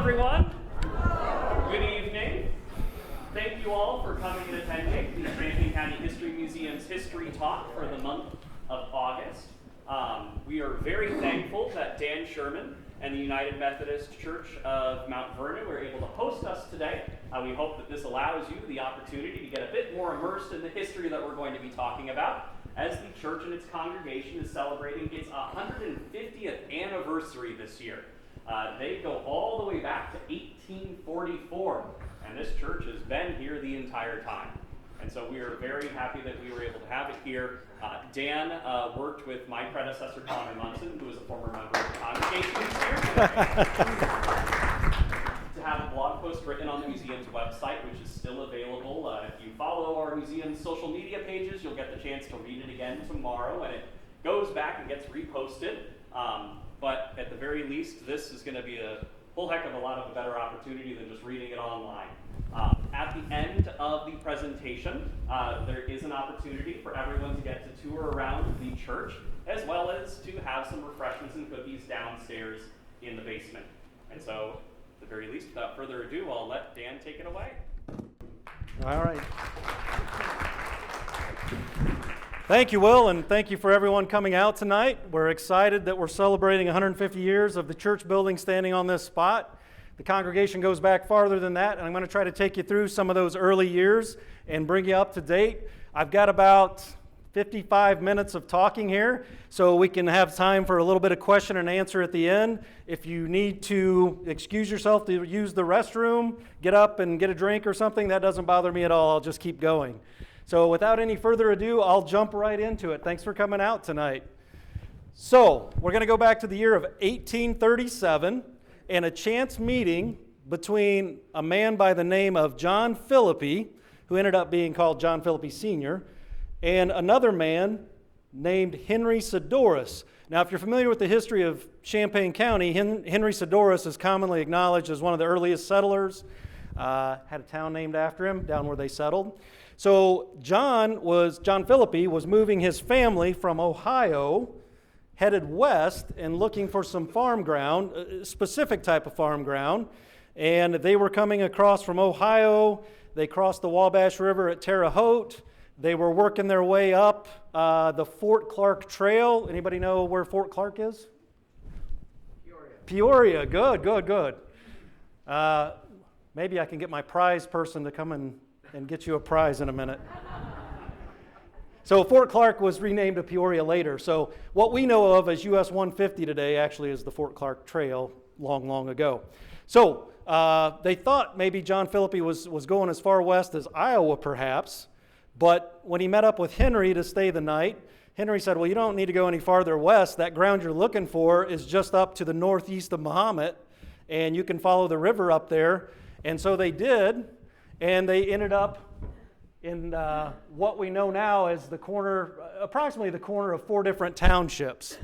everyone. Good evening. Thank you all for coming and attending the Champaign County History Museum's History Talk for the month of August. We are very thankful that Dan Sherman and the United Methodist Church of Mount Vernon were able to host us today. We hope that this allows you the opportunity to get a bit more immersed in the history that we're going to be talking about, as the church and its congregation is celebrating its 150th anniversary this year. They go all the way back to 1844, and this church has been here the entire time. And so we are very happy that we were able to have it here. Dan worked with my predecessor, Tommy Munson, who is a former member of the congregation here, to have a blog post written on the museum's website, which is still available. If you follow our museum's social media pages, you'll get the chance to read it again tomorrow, and it goes back and gets reposted. But at the very least, this is going to be a whole heck of a lot of a better opportunity than just reading it online. At the end of the presentation, there is an opportunity for everyone to get to tour around the church, as well as to have some refreshments and cookies downstairs in the basement. And so, at the very least, without further ado, I'll let Dan take it away. All right. Thank you, Will, and thank you for everyone coming out tonight. We're excited that we're celebrating 150 years of the church building standing on this spot. The congregation goes back farther than that, and I'm going to try to take you through some of those early years and bring you up to date. I've got about 55 minutes of talking here, so we can have time for a little bit of question and answer at the end. If you need to excuse yourself to use the restroom, get up and get a drink or something, that doesn't bother me at all. I'll just keep going. So without any further ado, I'll jump right into it. Thanks for coming out tonight. So we're going to go back to the year of 1837 and a chance meeting between a man by the name of John Philippi, who ended up being called John Philippi Sr., and another man named Henry Sidorus. Now, if you're familiar with the history of Champaign County, Henry Sidorus is commonly acknowledged as one of the earliest settlers. Had a town named after him down where they settled. So John Philippi was moving his family from Ohio, headed west and looking for some farm ground, a specific type of farm ground. And they were coming across from Ohio. They crossed the Wabash River at Terre Haute. They were working their way up the Fort Clark Trail. Anybody know where Fort Clark is? Peoria. Good. Maybe I can get my prize person to come and get you a prize in a minute. So Fort Clark was renamed to Peoria later. So what we know of as US 150 today actually is the Fort Clark Trail long ago. So they thought maybe John Philippi was going as far west as Iowa perhaps, but when he met up with Henry to stay the night, Henry said, well, you don't need to go any farther west. That ground you're looking for is just up to the northeast of Mahomet, and you can follow the river up there. And so they did, and they ended up in what we know now as approximately the corner of 4 different townships.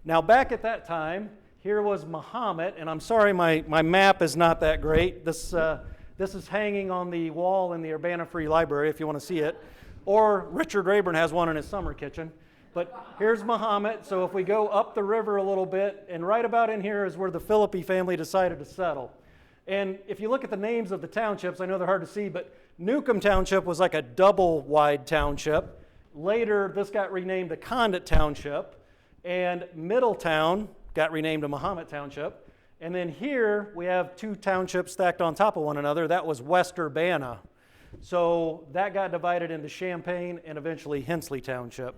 Now, back at that time, here was Mahomet, and I'm sorry my map is not that great. This is hanging on the wall in the Urbana Free Library if you want to see it, or Richard Rayburn has one in his summer kitchen. But here's Mahomet, so if we go up the river a little bit, and right about in here is where the Philippi family decided to settle. And if you look at the names of the townships, I know they're hard to see, but Newcomb Township was like a double-wide township. Later, this got renamed to Condit Township, and Middletown got renamed to Mahomet Township. And then here, we have 2 townships stacked on top of one another. That was West Urbana. So that got divided into Champaign and eventually Hensley Township.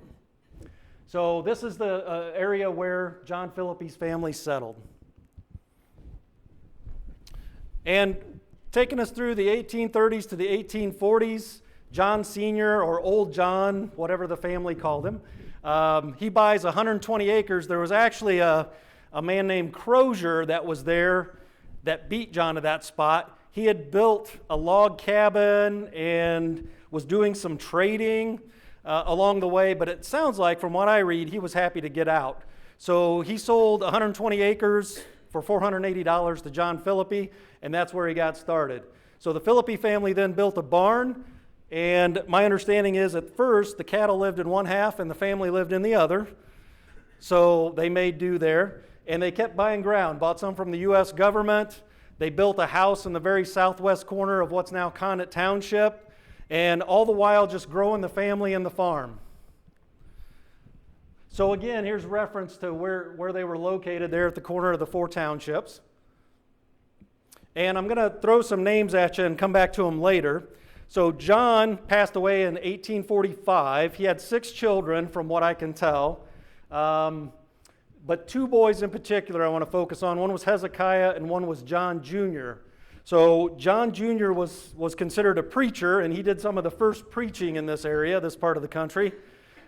So this is the area where John Philippi's family settled. And taking us through the 1830s to the 1840s, John Sr., or Old John, whatever the family called him, he buys 120 acres. There was actually a man named Crozier that was there that beat John to that spot. He had built a log cabin and was doing some trading along the way, but it sounds like, from what I read, he was happy to get out. So he sold 120 acres for $480 to John Philippi, and that's where he got started. So the Philippi family then built a barn, and my understanding is at first the cattle lived in one half and the family lived in the other. So they made do there, and they kept buying ground, bought some from the U.S. government. They built a house in the very southwest corner of what's now Connet Township, and all the while just growing the family and the farm. So again, here's reference to where they were located there at the corner of the 4 townships. And I'm going to throw some names at you and come back to them later. So John passed away in 1845. He had 6 children from what I can tell. But 2 boys in particular I want to focus on. One was Hezekiah and one was John Jr. So John Jr. was considered a preacher, and he did some of the first preaching in this area, this part of the country.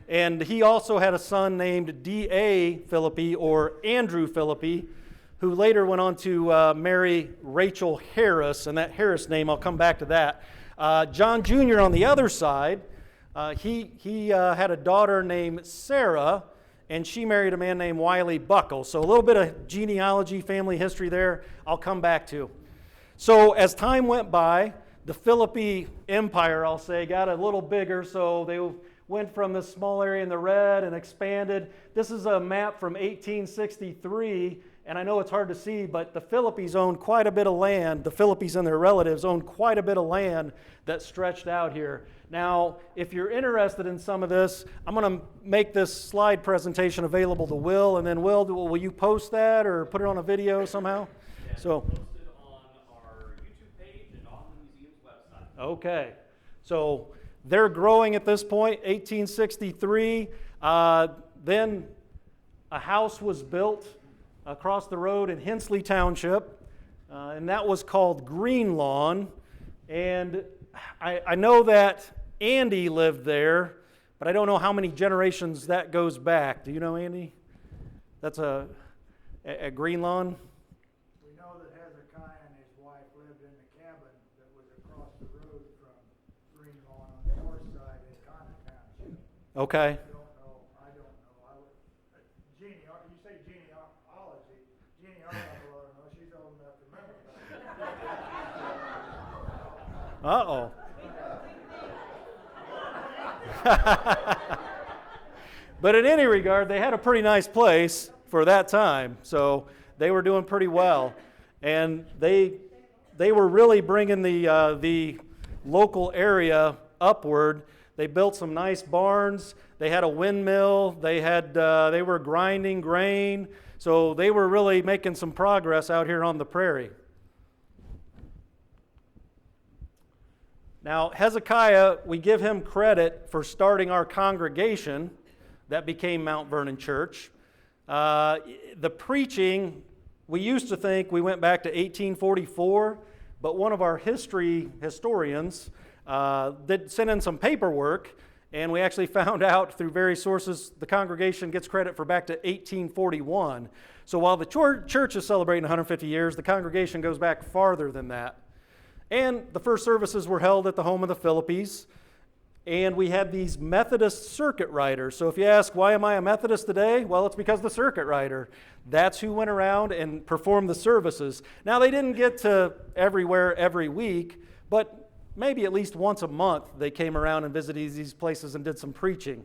And he also had a son named D.A. Philippi, or Andrew Philippi, who later went on to marry Rachel Harris, and that Harris name, I'll come back to that. John Jr. on the other side, he had a daughter named Sarah, and she married a man named Wiley Buckle. So a little bit of genealogy, family history there, I'll come back to. So as time went by, the Philippi Empire, I'll say, got a little bigger, so they went from this small area in the red and expanded. This is a map from 1863, and I know it's hard to see, but the Philippines owned quite a bit of land. The Philippines and their relatives owned quite a bit of land that stretched out here. Now, if you're interested in some of this, I'm going to make this slide presentation available to Will, and then will you post that or put it on a video somehow? Yeah, so posted on our YouTube page and on the museum's website. Okay, so they're growing at this point, 1863. Then a house was built across the road in Hensley Township, and that was called Green Lawn. And I know that Andy lived there, but I don't know how many generations that goes back. Do you know, Andy? That's a Green Lawn? We know that Hezekiah and his wife lived in the cabin that was across the road from Green Lawn on the north side in Connet Township. Okay. I don't know. You say genealogy. Genealogy, I don't know. She's old enough to remember that. Uh-oh. But in any regard, they had a pretty nice place for that time, so they were doing pretty well. And they were really bringing the local area upward. They built some nice barns. They had a windmill. They were grinding grain. So they were really making some progress out here on the prairie. Now, Hezekiah, we give him credit for starting our congregation that became Mount Vernon Church. The preaching, we used to think we went back to 1844, but one of our historians did send in some paperwork, and we actually found out through various sources the congregation gets credit for back to 1841. So while the church is celebrating 150 years, the congregation goes back farther than that. And the first services were held at the home of the Philippines, and we had these Methodist circuit riders. So if you ask, why am I a Methodist today? Well, it's because the circuit rider. That's who went around and performed the services. Now, they didn't get to everywhere every week, but maybe at least once a month they came around and visited these places and did some preaching.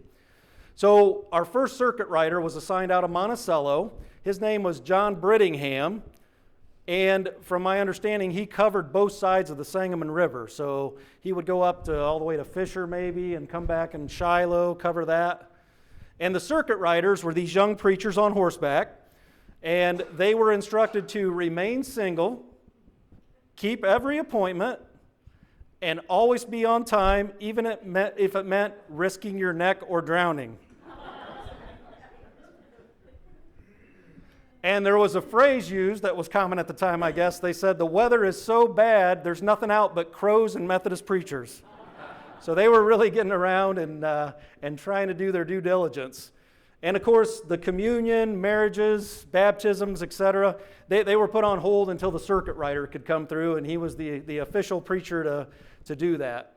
So our first circuit rider was assigned out of Monticello. His name was John Brittingham. And from my understanding, he covered both sides of the Sangamon River. So he would go up to all the way to Fisher maybe and come back in Shiloh, cover that. And the circuit riders were these young preachers on horseback. And they were instructed to remain single, keep every appointment, and always be on time, even if it meant risking your neck or drowning. And there was a phrase used that was common at the time, I guess. They said, the weather is so bad, there's nothing out but crows and Methodist preachers. So they were really getting around and trying to do their due diligence. And of course, the communion, marriages, baptisms, etc., they were put on hold until the circuit rider could come through, and he was the official preacher to do that.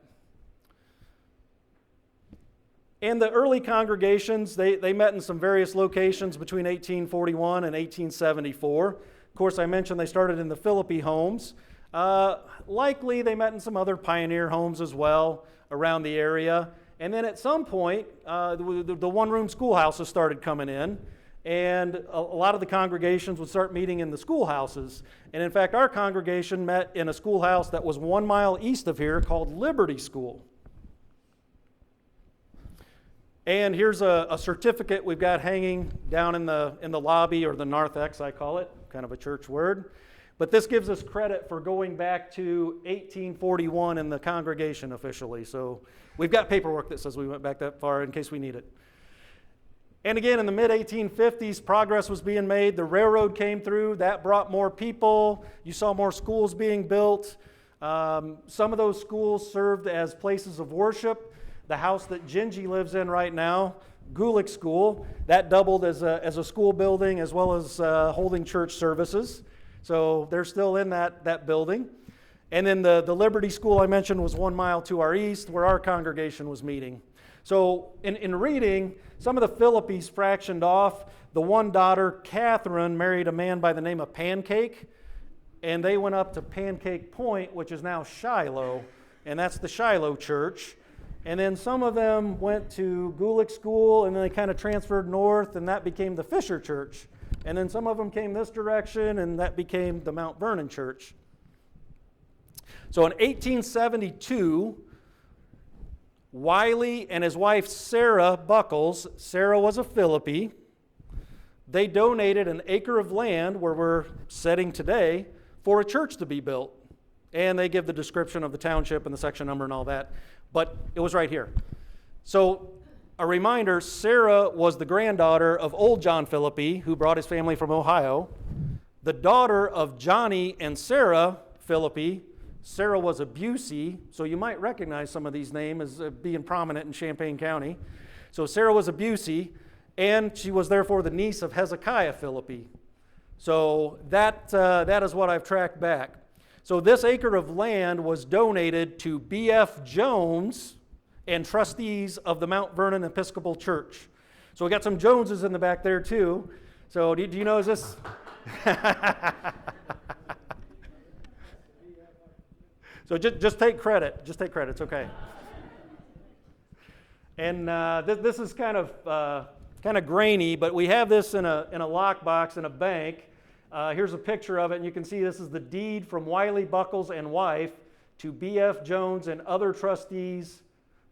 And the early congregations, they met in some various locations between 1841 and 1874. Of course, I mentioned they started in the Philippi homes. Likely they met in some other pioneer homes as well around the area. And then at some point, the one-room schoolhouses started coming in. and a lot of the congregations would start meeting in the schoolhouses. And in fact, our congregation met in a schoolhouse that was 1 mile east of here called Liberty School. And here's a certificate we've got hanging down in the lobby, or the narthex, I call it, kind of a church word. But this gives us credit for going back to 1841 in the congregation officially. So we've got paperwork that says we went back that far in case we need it. And again, in the mid-1850s, progress was being made. The railroad came through. That brought more people. You saw more schools being built. Some of those schools served as places of worship. The house that Gingy lives in right now, Gulick School, that doubled as a school building as well as holding church services. So they're still in that building. And then the Liberty School I mentioned was 1 mile to our east where our congregation was meeting. So in reading, some of the Philippies fractioned off. The one daughter, Catherine, married a man by the name of Pancake, and they went up to Pancake Point, which is now Shiloh, and that's the Shiloh Church. And then some of them went to Gulick School, and then they kind of transferred north, and that became the Fisher Church. And then some of them came this direction, and that became the Mount Vernon Church. So in 1872, Wiley and his wife Sarah Buckles, Sarah was a Philippi, they donated an acre of land where we're sitting today for a church to be built. And they give the description of the township and the section number and all that. But it was right here. So a reminder, Sarah was the granddaughter of old John Philippi, who brought his family from Ohio. The daughter of Johnny and Sarah Philippi. Sarah was a Busey, so you might recognize some of these names as being prominent in Champaign County. So Sarah was a Busey, and she was therefore the niece of Hezekiah Philippi. So that is what I've tracked back. So this acre of land was donated to B.F. Jones and trustees of the Mount Vernon Episcopal Church. So we got some Joneses in the back there too. So do you know, is this? So just take credit. Just take credit. It's okay. And this is kind of grainy, but we have this in a lockbox in a bank. Here's a picture of it, and you can see this is the deed from Wiley Buckles and wife to B.F. Jones and other trustees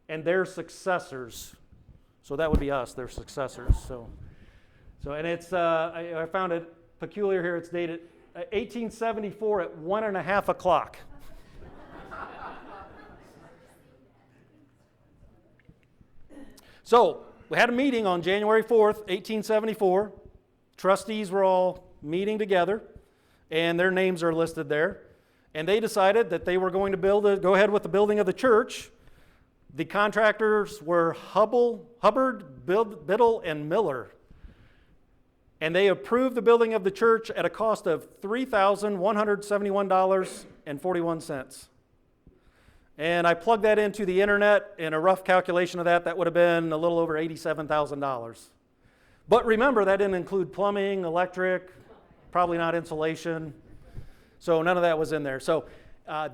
and their successors. So that would be us, their successors. So and it's I found it peculiar here. It's dated 1874 at 1:30 o'clock. So we had a meeting on January 4th, 1874. Trustees were all meeting together, and their names are listed there. And they decided that they were going to go ahead with the building of the church. The contractors were Hubbard, Biddle, and Miller. And they approved the building of the church at a cost of $3,171.41. And I plugged that into the internet, and a rough calculation of that would have been a little over $87,000. But remember, that didn't include plumbing, electric, probably not insulation. So none of that was in there. So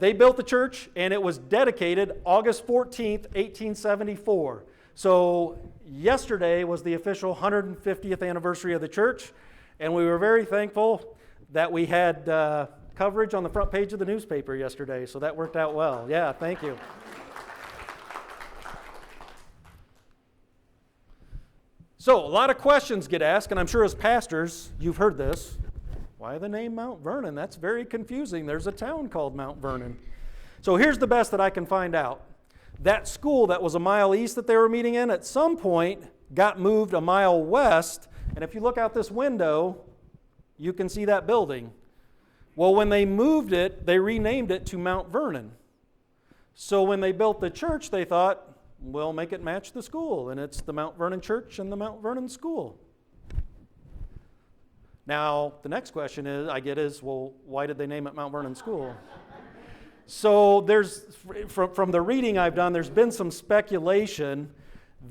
they built the church, and it was dedicated August 14th, 1874. So yesterday was the official 150th anniversary of the church, and we were very thankful that we had coverage on the front page of the newspaper yesterday. So that worked out well. Yeah, thank you. So a lot of questions get asked, and I'm sure as pastors, you've heard this. Why the name Mount Vernon? That's very confusing. There's a town called Mount Vernon. So here's the best that I can find out. That school that was a mile east that they were meeting in, at some point got moved a mile west, and if you look out this window, you can see that building. Well, when they moved it, they renamed it to Mount Vernon. So when they built the church, they thought, we'll make it match the school, and it's the Mount Vernon Church and the Mount Vernon School. Now, the next question is, well, why did they name it Mount Vernon School? So there's, from the reading I've done, there's been some speculation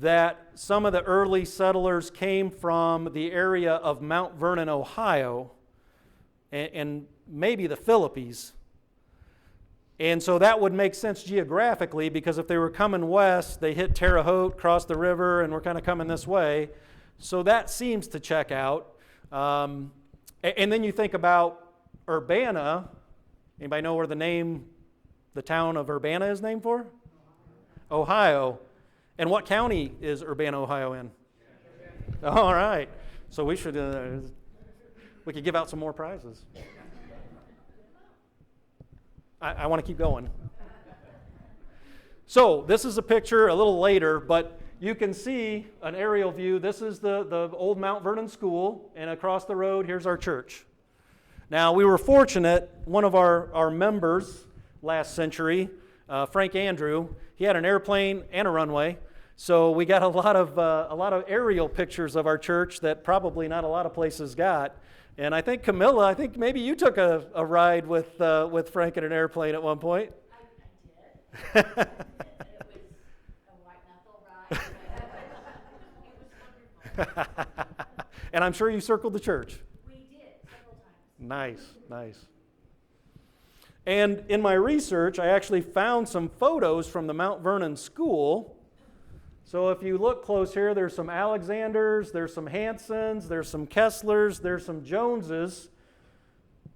that some of the early settlers came from the area of Mount Vernon, Ohio, and maybe the Philippines. And so that would make sense geographically, because if they were coming west, they hit Terre Haute, crossed the river, and were kind of coming this way. So that seems to check out. And then you think about Urbana. Anybody know where the town of Urbana is named for? Ohio. And what county is Urbana, Ohio in? All right. So we could give out some more prizes. I want to keep going. So this is a picture a little later, but you can see an aerial view. This is the old Mount Vernon School, and across the road, here's our church. Now, we were fortunate, one of our members last century, Frank Andrew, he had an airplane and a runway, so we got a lot of aerial pictures of our church that probably not a lot of places got. And I think Camilla, maybe you took a ride with Frank in an airplane at one point. I did. It was a white knuckle ride. It was wonderful. And I'm sure you circled the church. We did several times. Nice. And in my research, I actually found some photos from the Mount Vernon School. So if you look close here, there's some Alexanders, there's some Hansons, there's some Kesslers, there's some Joneses.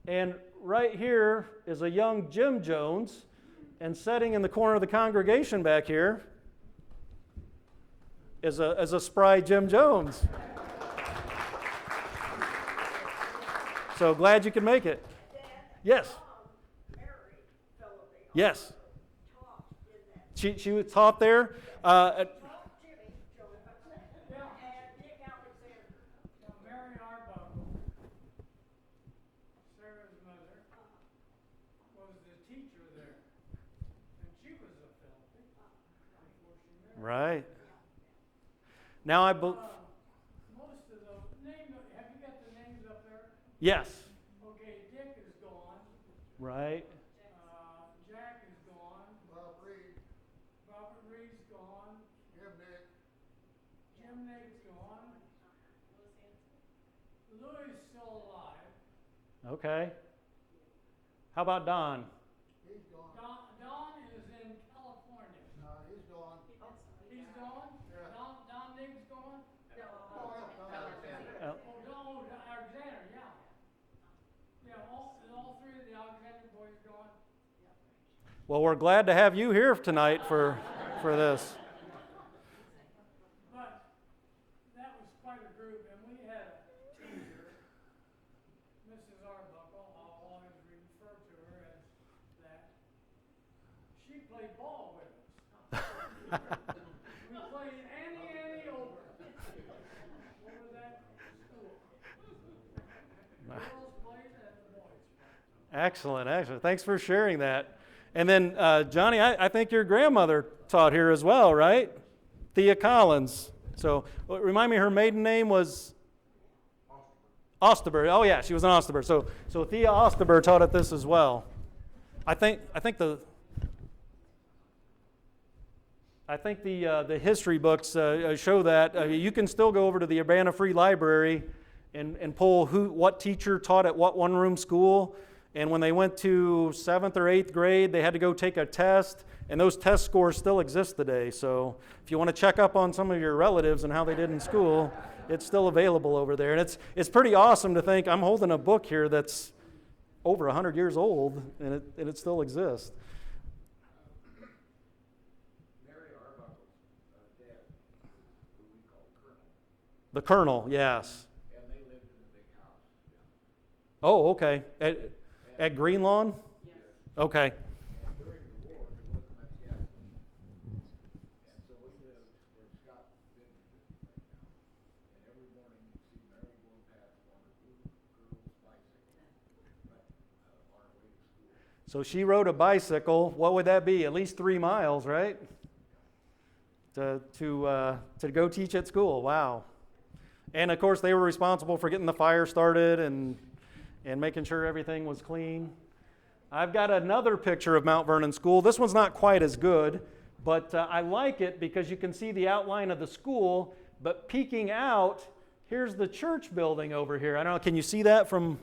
And right here is a young Jim Jones. And sitting in the corner of the congregation back here is a spry Jim Jones. So glad you could make it. Yes. Yes. She was taught there. Mary Arbuckle, Sarah's mother, was the teacher there. And she was a Philippi before she married. Right. Now Most of the names, have you got the names up there? yes. Okay, Dick is gone. Right. Jack is gone. Robert Reed's gone. Jim Nick's gone. Louis is still alive. Okay. How about Don? Don is in California. He's gone? Don Nick's gone? Uh, Alexander, yeah. Yeah, all three of the Alexander boys gone. Well, we're glad to have you here tonight for this. But that was quite a group, and we had a teacher, Mrs. Arbuckle, I'll always refer to her as that. She played ball with us. We played Annie over that school. The girls played and the boys played. Excellent. Thanks for sharing that. And then, Johnny, I think your grandmother taught here as well, right? Thea Collins. So, remind me, her maiden name was? Osterberg. Oh, yeah, she was an Osterberg. So Thea Osterberg taught at this as well. I think the history books show that. You can still go over to the Urbana Free Library and pull what teacher taught at what one-room school. And when they went to 7th or 8th grade, they had to go take a test, and those test scores still exist today. So if you want to check up on some of your relatives and how they did in school, it's still available over there. And it's pretty awesome to think I'm holding a book here that's over 100 years old, and it still exists. Mary Arbuckle's dad, who we call Colonel, The Colonel, yes. and they lived in a big house. Oh, okay. At Green Lawn? Yes. Okay. And during the war, there wasn't much gas. And so we lived where Scott Vineyard is right now. And every morning you'd see Mary going past on her blue girl's bicycle, right, on her way to school. So she rode a bicycle. What would that be? At least 3 miles, right? To go teach at school. Wow. And of course, they were responsible for getting the fire started and making sure everything was clean. I've got another picture of Mount Vernon School. This one's not quite as good, but I like it because you can see the outline of the school, but peeking out, here's the church building over here. I don't know, can you see that from?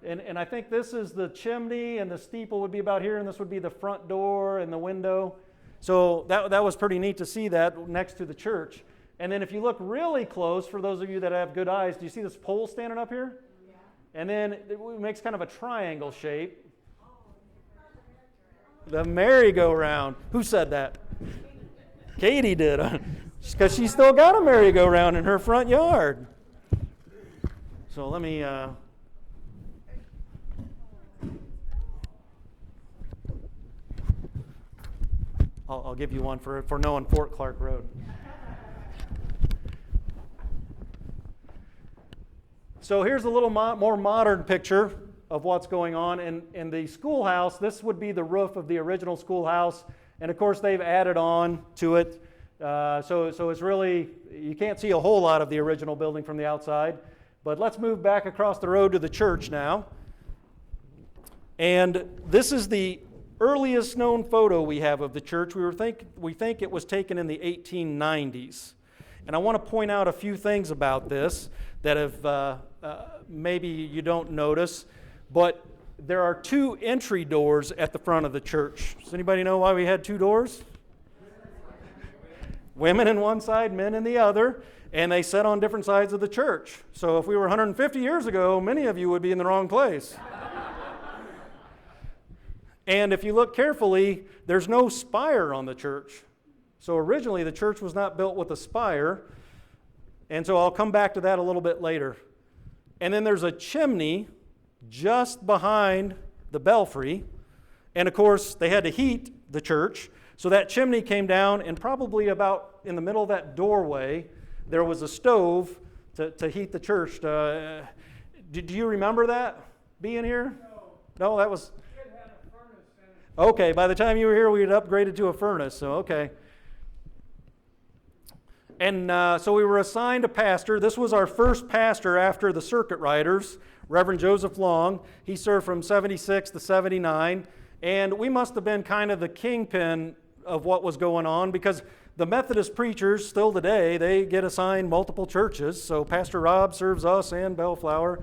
And I think this is the chimney, and the steeple would be about here, and this would be the front door and the window. So that was pretty neat to see that next to the church. And then if you look really close, for those of you that have good eyes, do you see this pole standing up here? Yeah. And then it makes kind of a triangle shape. The merry-go-round. Who said that? Katie did. Because she's still got a merry-go-round in her front yard. So let me... I'll give you one for knowing Fort Clark Road. So here's a little more modern picture of what's going on. In the schoolhouse, this would be the roof of the original schoolhouse. And of course, they've added on to it. So it's really, you can't see a whole lot of the original building from the outside. But let's move back across the road to the church now. And this is the earliest known photo we have of the church. We think it was taken in the 1890s. And I want to point out a few things about this that have maybe you don't notice, but there are 2 entry doors at the front of the church. Does anybody know why we had 2 doors? Women in one side, men in the other, and they sat on different sides of the church. So if we were 150 years ago, many of you would be in the wrong place. And if you look carefully, there's no spire on the church. So originally the church was not built with a spire, and so I'll come back to that a little bit later. And then there's a chimney just behind the belfry, and of course they had to heat the church, so that chimney came down, and probably about in the middle of that doorway there was a stove to heat the church. Do you remember that being here? No, that was... It had a furnace in it. Okay, by the time you were here, we had upgraded to a furnace, so okay. And so we were assigned a pastor. This was our first pastor after the circuit riders, Reverend Joseph Long. He served from 76 to 79, and we must have been kind of the kingpin of what was going on, because the Methodist preachers, still today, they get assigned multiple churches. So Pastor Rob serves us and Bellflower.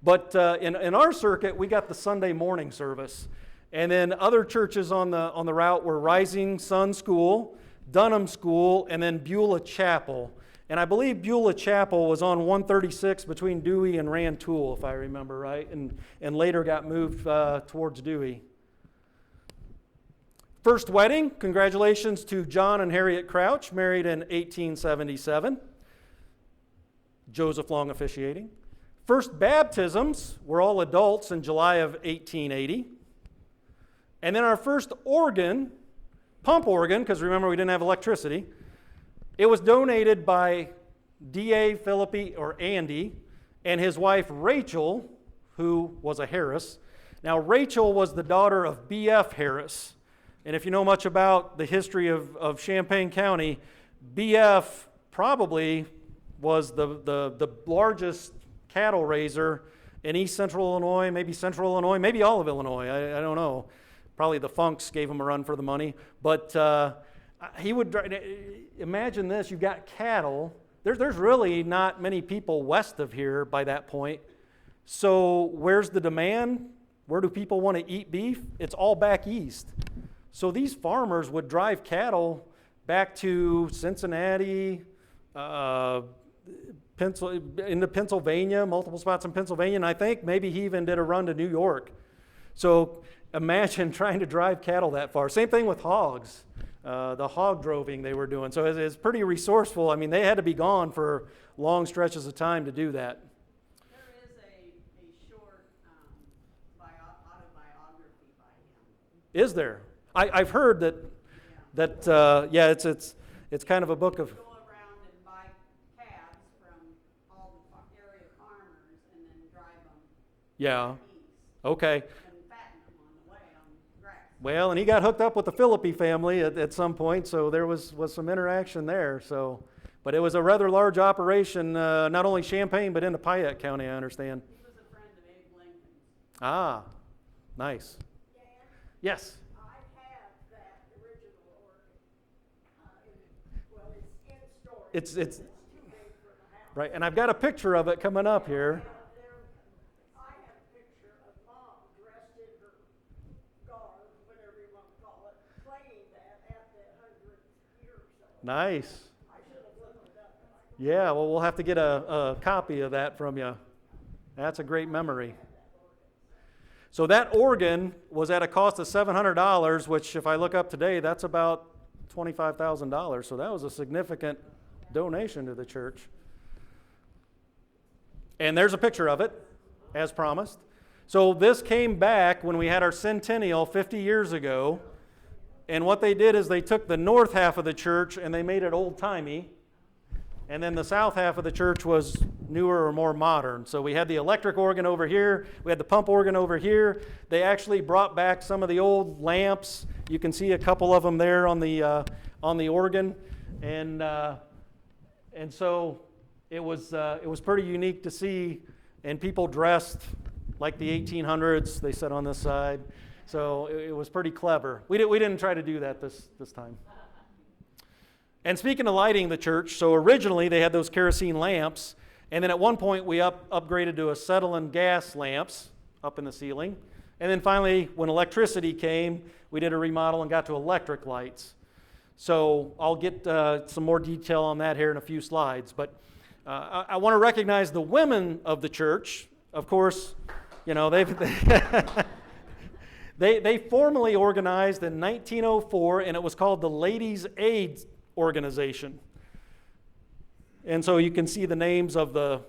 But in our circuit, we got the Sunday morning service. And then other churches on the route were Rising Sun School, Dunham School, and then Beulah Chapel. And I believe Beulah Chapel was on 136 between Dewey and Rantoul, if I remember right, and later got moved towards Dewey. First wedding, congratulations to John and Harriet Crouch, married in 1877. Joseph Long officiating. First baptisms were all adults in July of 1880. And then our first organ, pump organ, because remember we didn't have electricity, it was donated by D.A. Philippi, or Andy, and his wife Rachel, who was a Harris. Now Rachel was the daughter of B.F. Harris. And if you know much about the history of Champaign County, B.F. probably was the largest cattle raiser in east central Illinois, maybe central Illinois, maybe all of Illinois, I don't know. Probably the Funks gave him a run for the money. But he would, imagine this, you've got cattle. There's really not many people west of here by that point. So where's the demand? Where do people want to eat beef? It's all back east. So these farmers would drive cattle back to Cincinnati, into Pennsylvania, multiple spots in Pennsylvania, and I think maybe he even did a run to New York. So imagine trying to drive cattle that far. Same thing with hogs, the hog droving they were doing. So it's pretty resourceful. I mean, they had to be gone for long stretches of time to do that. There is a short autobiography by him. Is there? I've heard that. Yeah. It's kind of a book of. Go around and buy calves from all the area farmers and then drive them Yeah. east Okay. and fatten them on the way on grass. Well, and he got hooked up with the Philippi family at some point, so there was some interaction there. So, but it was a rather large operation, not only Champaign but into Piatt County, I understand. He was a friend of Abe Lincoln's. Ah, nice. Dan, Yes. I have that original organ. It's in storage. It's too big for the house. right, and I've got a picture of it coming up here. I have a picture of Mom dressed in her garb, whatever you want to call it, playing that at the 100th year or so. Nice. I should have looked it up. Yeah, well, we'll have to get a copy of that from you. That's a great memory. So that organ was at a cost of $700, which if I look up today, that's about $25,000. So that was a significant donation to the church. And there's a picture of it, as promised. So this came back when we had our centennial 50 years ago. And what they did is they took the north half of the church and they made it old-timey. And then the south half of the church was newer or more modern. So we had the electric organ over here. We had the pump organ over here. They actually brought back some of the old lamps. You can see a couple of them there on the organ. And so it was pretty unique to see. And people dressed like the 1800s. They sat on this side. So it was pretty clever. We didn't try to do that this time. And speaking of lighting the church, so originally they had those kerosene lamps, and then at one point we upgraded to acetylene gas lamps up in the ceiling. And then finally, when electricity came, we did a remodel and got to electric lights. So I'll get some more detail on that here in a few slides. But I want to recognize the women of the church. Of course, you know, they formally organized in 1904, and it was called the Ladies' Aid Organization. And so you can see the names of the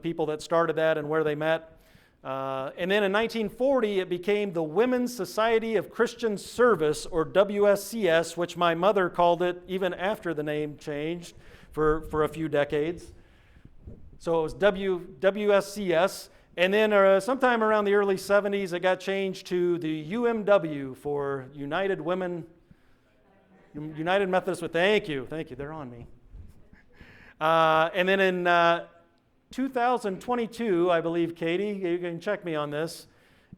people that started that and where they met. And then in 1940, it became the Women's Society of Christian Service, or WSCS, which my mother called it even after the name changed for a few decades. So it was WSCS. And then sometime around the early 70s, it got changed to the UMW, for United Methodist. Thank you, they're on me. And then in 2022, I believe, Katie, you can check me on this,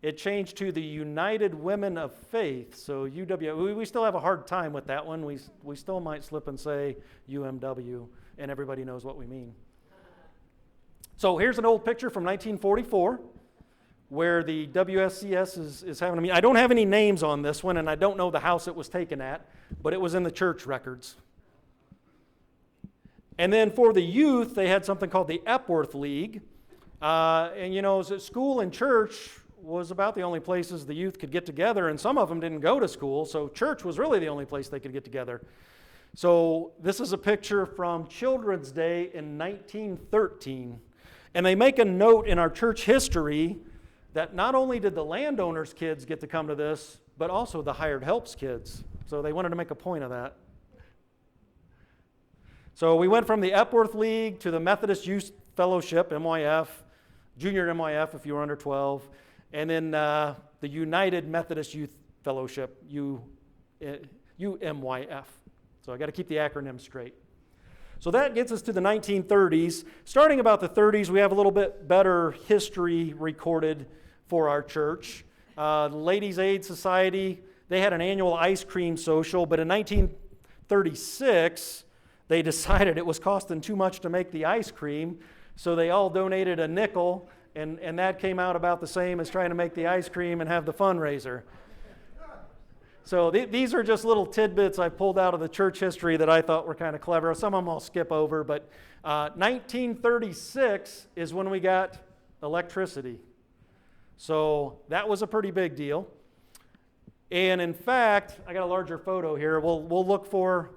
it changed to the United Women of Faith. So UW, we still have a hard time with that one. We still might slip and say UMW, and everybody knows what we mean. So here's an old picture from 1944 where the WSCS is having a meeting. I don't have any names on this one, and I don't know the house it was taken at, but it was in the church records. And then for the youth, they had something called the Epworth League. And you know, school and church was about the only places the youth could get together, and some of them didn't go to school, so church was really the only place they could get together. So this is a picture from Children's Day in 1913. And they make a note in our church history that not only did the landowners' kids get to come to this, but also the hired help's kids. So they wanted to make a point of that. So we went from the Epworth League to the Methodist Youth Fellowship, MYF, Junior MYF if you were under 12, and then the United Methodist Youth Fellowship, UMYF. So I got to keep the acronym straight. So that gets us to the 1930s. Starting about the 30s, we have a little bit better history recorded for our church. The Ladies' Aid Society, they had an annual ice cream social, but in 1936, they decided it was costing too much to make the ice cream, so they all donated a nickel, and that came out about the same as trying to make the ice cream and have the fundraiser. So these are just little tidbits I pulled out of the church history that I thought were kind of clever. Some of them I'll skip over, but 1936 is when we got electricity. So that was a pretty big deal. And in fact, I got a larger photo here. We'll look for,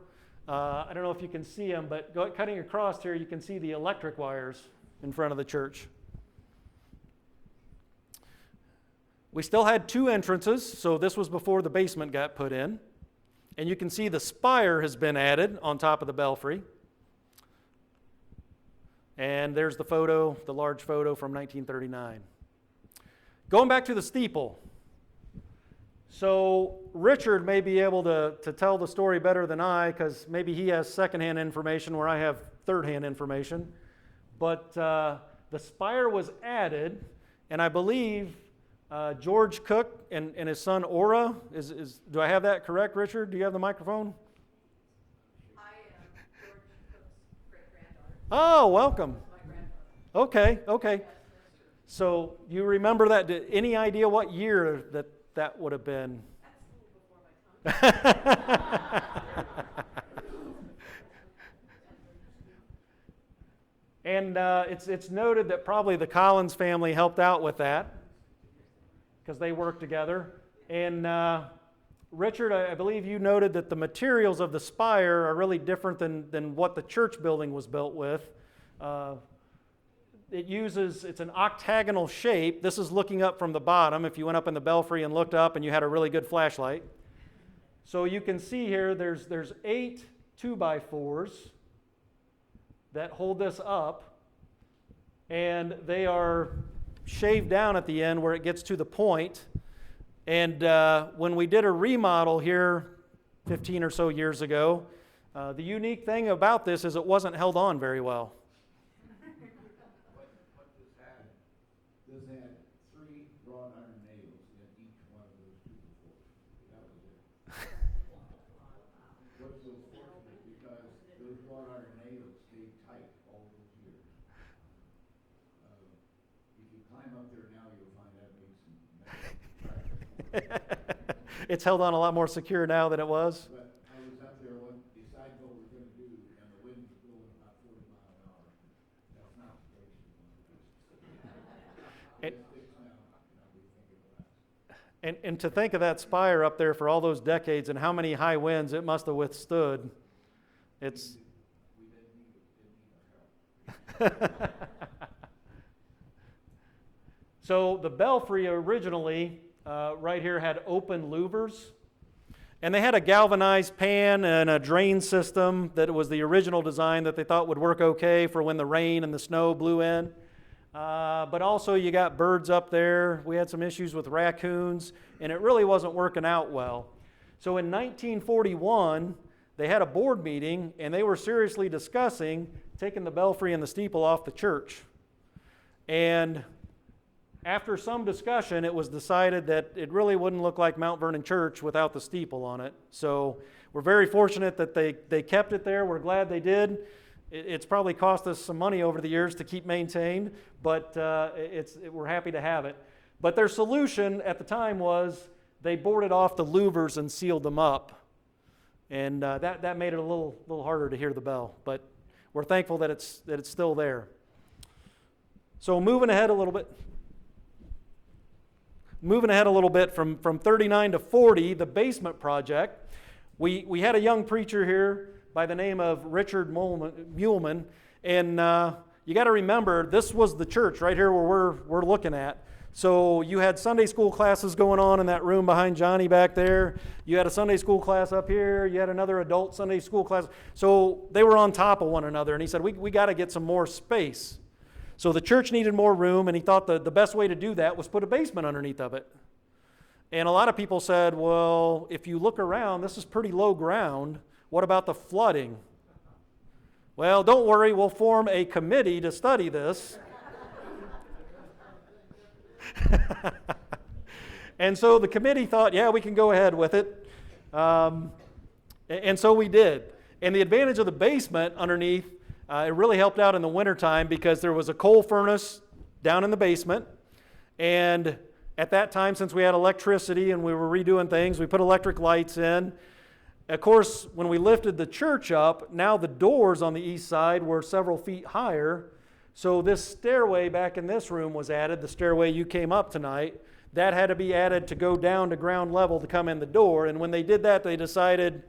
I don't know if you can see them, but cutting across here, you can see the electric wires in front of the church. We still had two entrances, so this was before the basement got put in. And you can see the spire has been added on top of the belfry. And there's the photo, the large photo from 1939. Going back to the steeple. So Richard may be able to tell the story better than I, because maybe he has secondhand information where I have thirdhand information. But the spire was added, and I believe George Cook and his son Ora, do I have that correct, Richard? Do you have the microphone? I am George Cook's great-granddaughter. Oh, welcome. My granddaughter. Okay. So you remember that? Any idea what year that would have been? That's before my time. And it's noted that probably the Collins family helped out with that because they worked together. And Richard, I believe you noted that the materials of the spire are really different than what the church building was built with. It's an octagonal shape. This is looking up from the bottom. If you went up in the belfry and looked up and you had a really good flashlight. So you can see here there's 8 2x4s that hold this up, and they are shaved down at the end where it gets to the point. And when we did a remodel here 15 or so years ago, the unique thing about this is it wasn't held on very well. What this had 3 wrought iron nails in each one of those 2x4s. That was it. What's so fortunate because those wrought iron nails stayed tight all those years. If you climb up there now, you'll find that makes some It's held on a lot more secure now than it was. But I was up there when deciding what we were going to do, and the wind was blowing about 40 miles an hour. That's not the place you want to do. And- It sticks now, we think it will last. And to think of that spire up there for all those decades and how many high winds it must have withstood, it's... We didn't need our help. So the belfry originally, right here, had open louvers. And they had a galvanized pan and a drain system that was the original design that they thought would work okay for when the rain and the snow blew in. But also you got birds up there. We had some issues with raccoons, and it really wasn't working out well. So in 1941, they had a board meeting, and they were seriously discussing taking the belfry and the steeple off the church. And after some discussion, it was decided that it really wouldn't look like Mount Vernon Church without the steeple on it. So we're very fortunate that they kept it there. We're glad they did. It's probably cost us some money over the years to keep maintained, but we're happy to have it. But their solution at the time was they boarded off the louvers and sealed them up. And that made it a little harder to hear the bell. But we're thankful that it's still there. So moving ahead a little bit from 39 to 40, the basement project, we had a young preacher here by the name of Richard Muhlman, and you got to remember, this was the church right here where we're looking at. So you had Sunday school classes going on in that room behind Johnny back there. You had a Sunday school class up here. You had another adult Sunday school class. So they were on top of one another, and he said, we got to get some more space. So the church needed more room, and he thought the best way to do that was put a basement underneath of it. And a lot of people said, well, if you look around, this is pretty low ground. What about the flooding? Well, don't worry, we'll form a committee to study this. And so the committee thought, yeah, we can go ahead with it. And so we did. And the advantage of the basement underneath, it really helped out in the wintertime because there was a coal furnace down in the basement. And at that time, since we had electricity and we were redoing things, we put electric lights in. Of course, when we lifted the church up, now the doors on the east side were several feet higher. So this stairway back in this room was added, the stairway you came up tonight. That had to be added to go down to ground level to come in the door. And when they did that, they decided,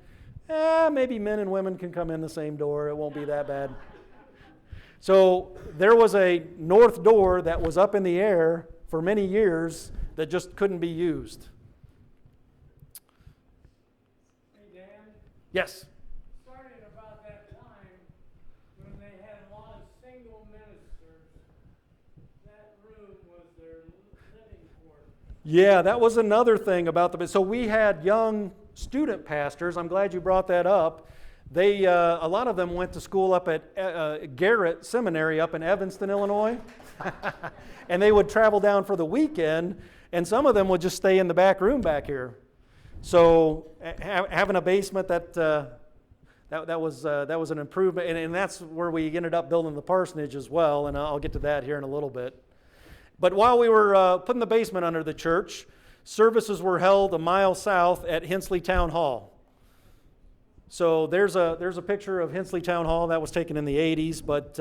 maybe men and women can come in the same door. It won't be that bad. So there was a north door that was up in the air for many years that just couldn't be used. Hey, Dan, Yes. starting about that time, when they had a lot of single ministers, that room was their living quarters. Yeah, that was another thing about so we had young student pastors. I'm glad you brought that up. They, a lot of them went to school up at Garrett Seminary up in Evanston, Illinois. And they would travel down for the weekend, and some of them would just stay in the back room back here. So having a basement, that was an improvement, and that's where we ended up building the parsonage as well, and I'll get to that here in a little bit. But while we were putting the basement under the church, services were held a mile south at Hensley Town Hall. So there's a picture of Hensley Town Hall that was taken in the 80s, but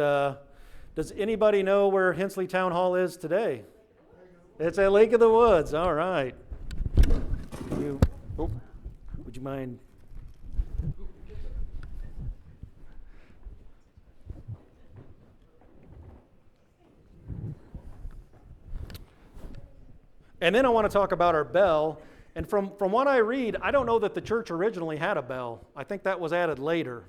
Does anybody know where Hensley Town Hall is today? It's at Lake of the Woods. All right. Would you mind? And then I want to talk about our bell. And from what I read, I don't know that the church originally had a bell. I think that was added later.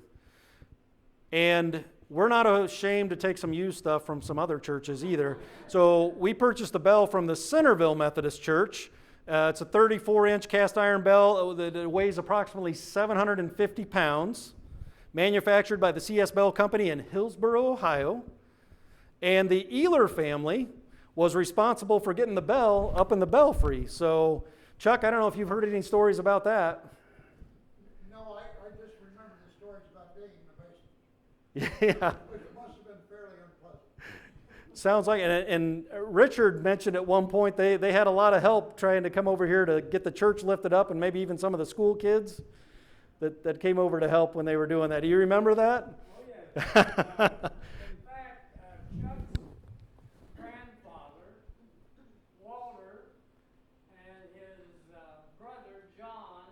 And we're not ashamed to take some used stuff from some other churches either. So we purchased the bell from the Centerville Methodist Church. It's a 34-inch cast iron bell that weighs approximately 750 pounds, manufactured by the CS Bell Company in Hillsboro, Ohio. And the Ealer family was responsible for getting the bell up in the belfry. So, Chuck, I don't know if you've heard any stories about that. No, I just remember the stories about digging the basement. Yeah. Which must have been fairly unpleasant. Sounds like, and Richard mentioned at one point they had a lot of help trying to come over here to get the church lifted up, and maybe even some of the school kids that came over to help when they were doing that. Do you remember that? Oh, yeah. In fact, Chuck's grandfather, Walter, and his brother, John,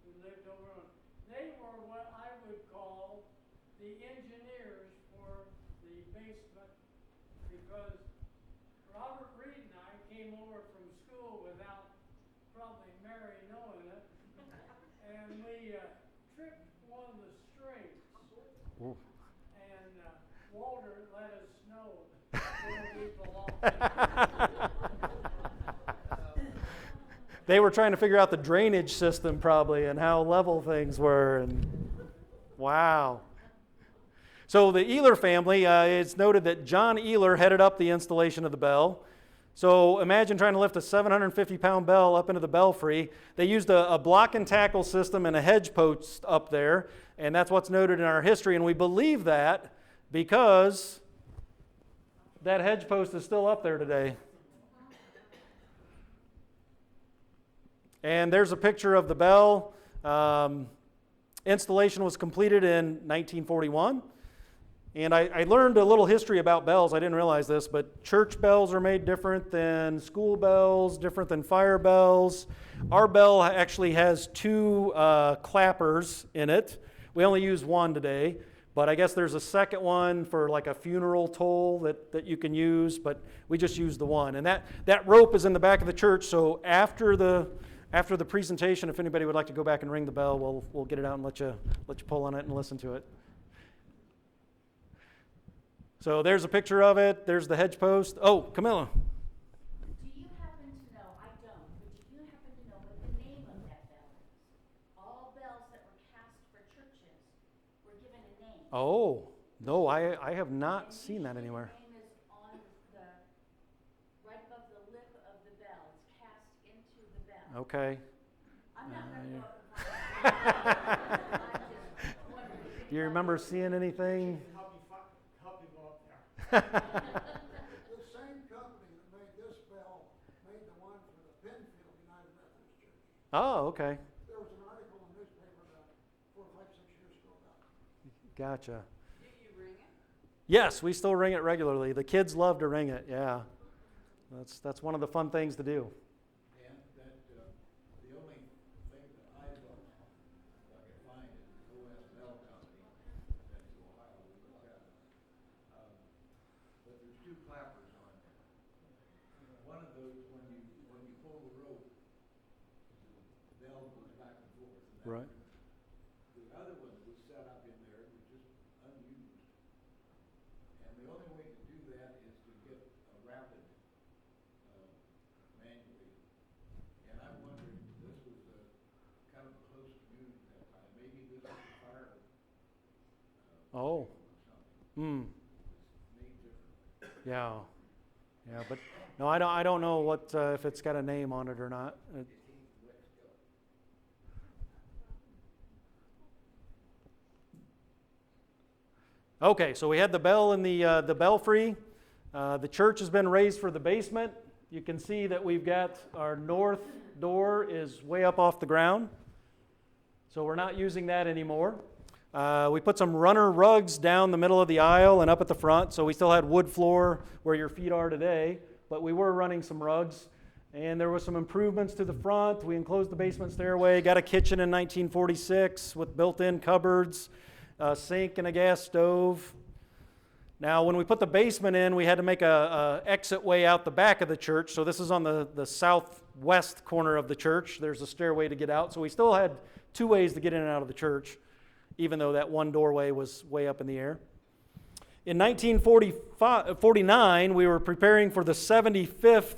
who lived over on, they were what I would call the engineers for the basement, because Robert Reed and I came over from school without probably Mary knowing it, and we tripped one of the strings. Ooh. And Walter let us know where we belong. They were trying to figure out the drainage system probably and how level things were. And wow. So the Ealer family, it's noted that John Ealer headed up the installation of the bell. So imagine trying to lift a 750-pound bell up into the belfry. They used a block and tackle system and a hedge post up there, and that's what's noted in our history. And we believe that because that hedge post is still up there today. And there's a picture of the bell. Installation was completed in 1941. And I learned a little history about bells. I didn't realize this, but church bells are made different than school bells, different than fire bells. Our bell actually has two clappers in it. We only use one today, but I guess there's a second one for like a funeral toll that you can use, but we just use the one. And that rope is in the back of the church, so after the presentation, if anybody would like to go back and ring the bell, we'll get it out and let you pull on it and listen to it. So there's a picture of it. There's the hedge post. Oh, Camilla. Do you happen to know, I don't, but do you happen to know what the name of that bell is? All bells that were cast for churches were given a name. Oh, no, I have not seen that anywhere. The name is on right above the lip of the bell. It's cast into the bell. Okay. I'm not going to go up and find it. I'm just wondering. Do you remember seeing anything? The same company that made this bell made the one for the Penfield United Methodist Church. Oh, okay. There was an article in the newspaper about 4, 5, 6 years ago about it. Gotcha. Do you ring it? Yes, we still ring it regularly. The kids love to ring it, yeah. That's one of the fun things to do. And that the only thing that I looked, if I could find it, is OSL company, that's Ohio, we looked at it. But there's two clappers on there. One of those, when you pull the rope, the bell goes back and forth. And Right. The other one that was set up in there was just unused. And the only way to do that is to get a rapid manually. And I'm wondering, this was kind of a close community at that time. Maybe this was a fire Oh. or something. Hmm. It's made differently. Yeah. Yeah, but no, I don't know what if it's got a name on it or not. Okay, so we had the bell in the belfry. The church has been raised for the basement. You can see that we've got our north door is way up off the ground. So we're not using that anymore. We put some runner rugs down the middle of the aisle and up at the front, so we still had wood floor where your feet are today, but we were running some rugs. And there were some improvements to the front. We enclosed the basement stairway, got a kitchen in 1946 with built-in cupboards, a sink and a gas stove. Now, when we put the basement in, we had to make a exit way out the back of the church. So this is on the southwest corner of the church. There's a stairway to get out. So we still had two ways to get in and out of the church, even though that one doorway was way up in the air. In 1949, we were preparing for the 75th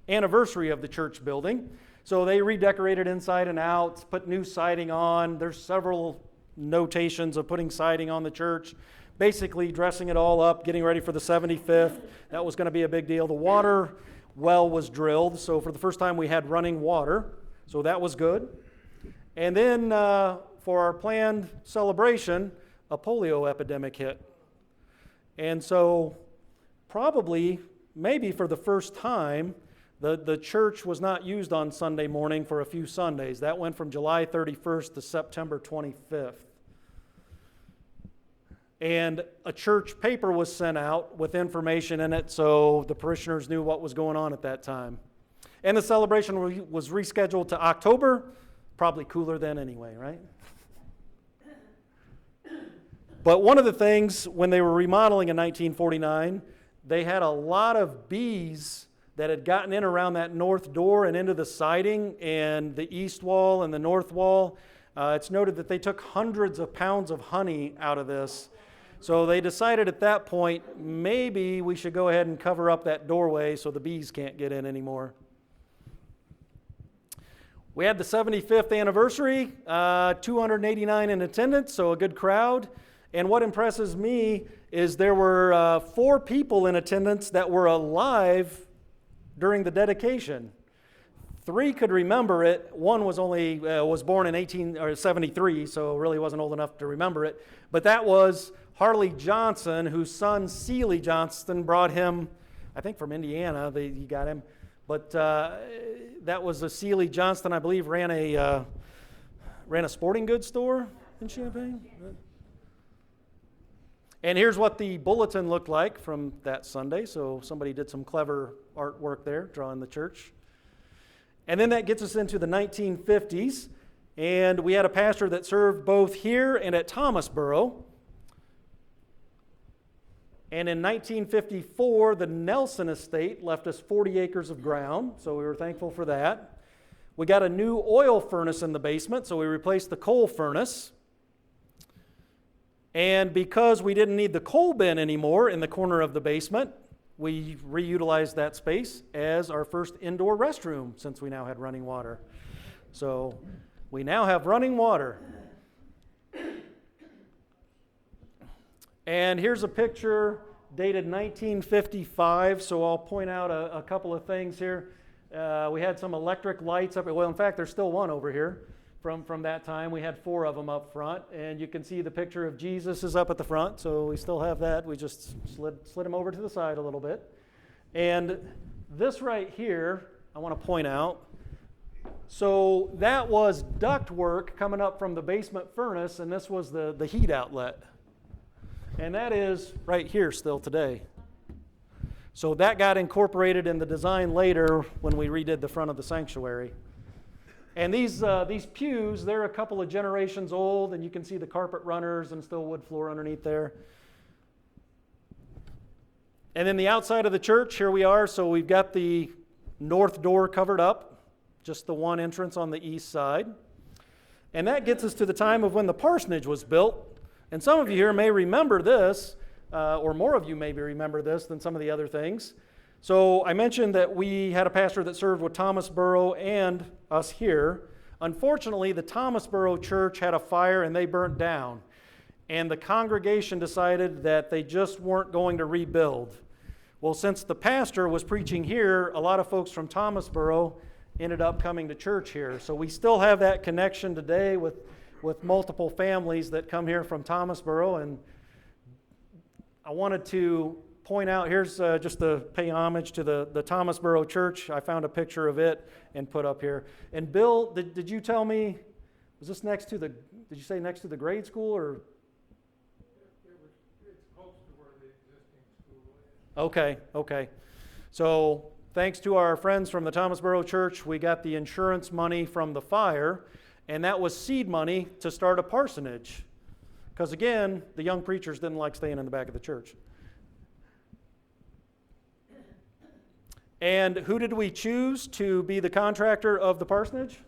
anniversary of the church building. So they redecorated inside and out, put new siding on. There's several notations of putting siding on the church, basically dressing it all up, getting ready for the 75th. That was going to be a big deal. The water well was drilled, so for the first time we had running water, so that was good. And then for our planned celebration, a polio epidemic hit. And so probably, maybe for the first time, the church was not used on Sunday morning for a few Sundays. That went from July 31st to September 25th. And a church paper was sent out with information in it so the parishioners knew what was going on at that time. And the celebration was rescheduled to October, probably cooler then anyway, right? But one of the things, when they were remodeling in 1949, they had a lot of bees that had gotten in around that north door and into the siding and the east wall and the north wall. It's noted that they took hundreds of pounds of honey out of this. So they decided at that point, maybe we should go ahead and cover up that doorway so the bees can't get in anymore. We had the 75th anniversary, 289 in attendance, so a good crowd. And what impresses me is there were 4 people in attendance that were alive during the dedication. 3 could remember it. One was only was born in 1873, so really wasn't old enough to remember it. But that was Harley Johnson, whose son Seeley Johnston brought him, I think from Indiana. He got him. But that was a Seeley Johnston, I believe, ran a sporting goods store in Champaign. And here's what the bulletin looked like from that Sunday. So somebody did some clever artwork there, drawing the church. And then that gets us into the 1950s. And we had a pastor that served both here and at Thomasboro. And in 1954, the Nelson estate left us 40 acres of ground, so we were thankful for that. We got a new oil furnace in the basement, so we replaced the coal furnace. And because we didn't need the coal bin anymore in the corner of the basement, we reutilized that space as our first indoor restroom since we now had running water. So we now have running water. And here's a picture dated 1955, so I'll point out a couple of things here. We had some electric lights up. Well, in fact, there's still one over here from that time. We had 4 of them up front, and you can see the picture of Jesus is up at the front, so we still have that. We just slid him over to the side a little bit. And this right here, I want to point out, so that was ductwork coming up from the basement furnace, and this was the heat outlet. And that is right here still today. So that got incorporated in the design later when we redid the front of the sanctuary. And these pews, they're a couple of generations old, and you can see the carpet runners and still wood floor underneath there. And then the outside of the church, here we are. So we've got the north door covered up, just the one entrance on the east side. And that gets us to the time of when the parsonage was built. And some of you here may remember this, or more of you maybe remember this than some of the other things. So I mentioned that we had a pastor that served with Thomasboro and us here. Unfortunately, the Thomasboro church had a fire and they burnt down. And the congregation decided that they just weren't going to rebuild. Well, since the pastor was preaching here, a lot of folks from Thomasboro ended up coming to church here. So we still have that connection today with multiple families that come here from Thomasboro. And I wanted to point out, here's just to pay homage to the Thomasboro church. I found a picture of it and put up here. And Bill, did you tell me, was this next to the, did you say next to the grade school or Okay. So thanks to our friends from the Thomasboro Church, we got the insurance money from the fire, and that was seed money to start a parsonage. Because again, the young preachers didn't like staying in the back of the church. And who did we choose to be the contractor of the parsonage?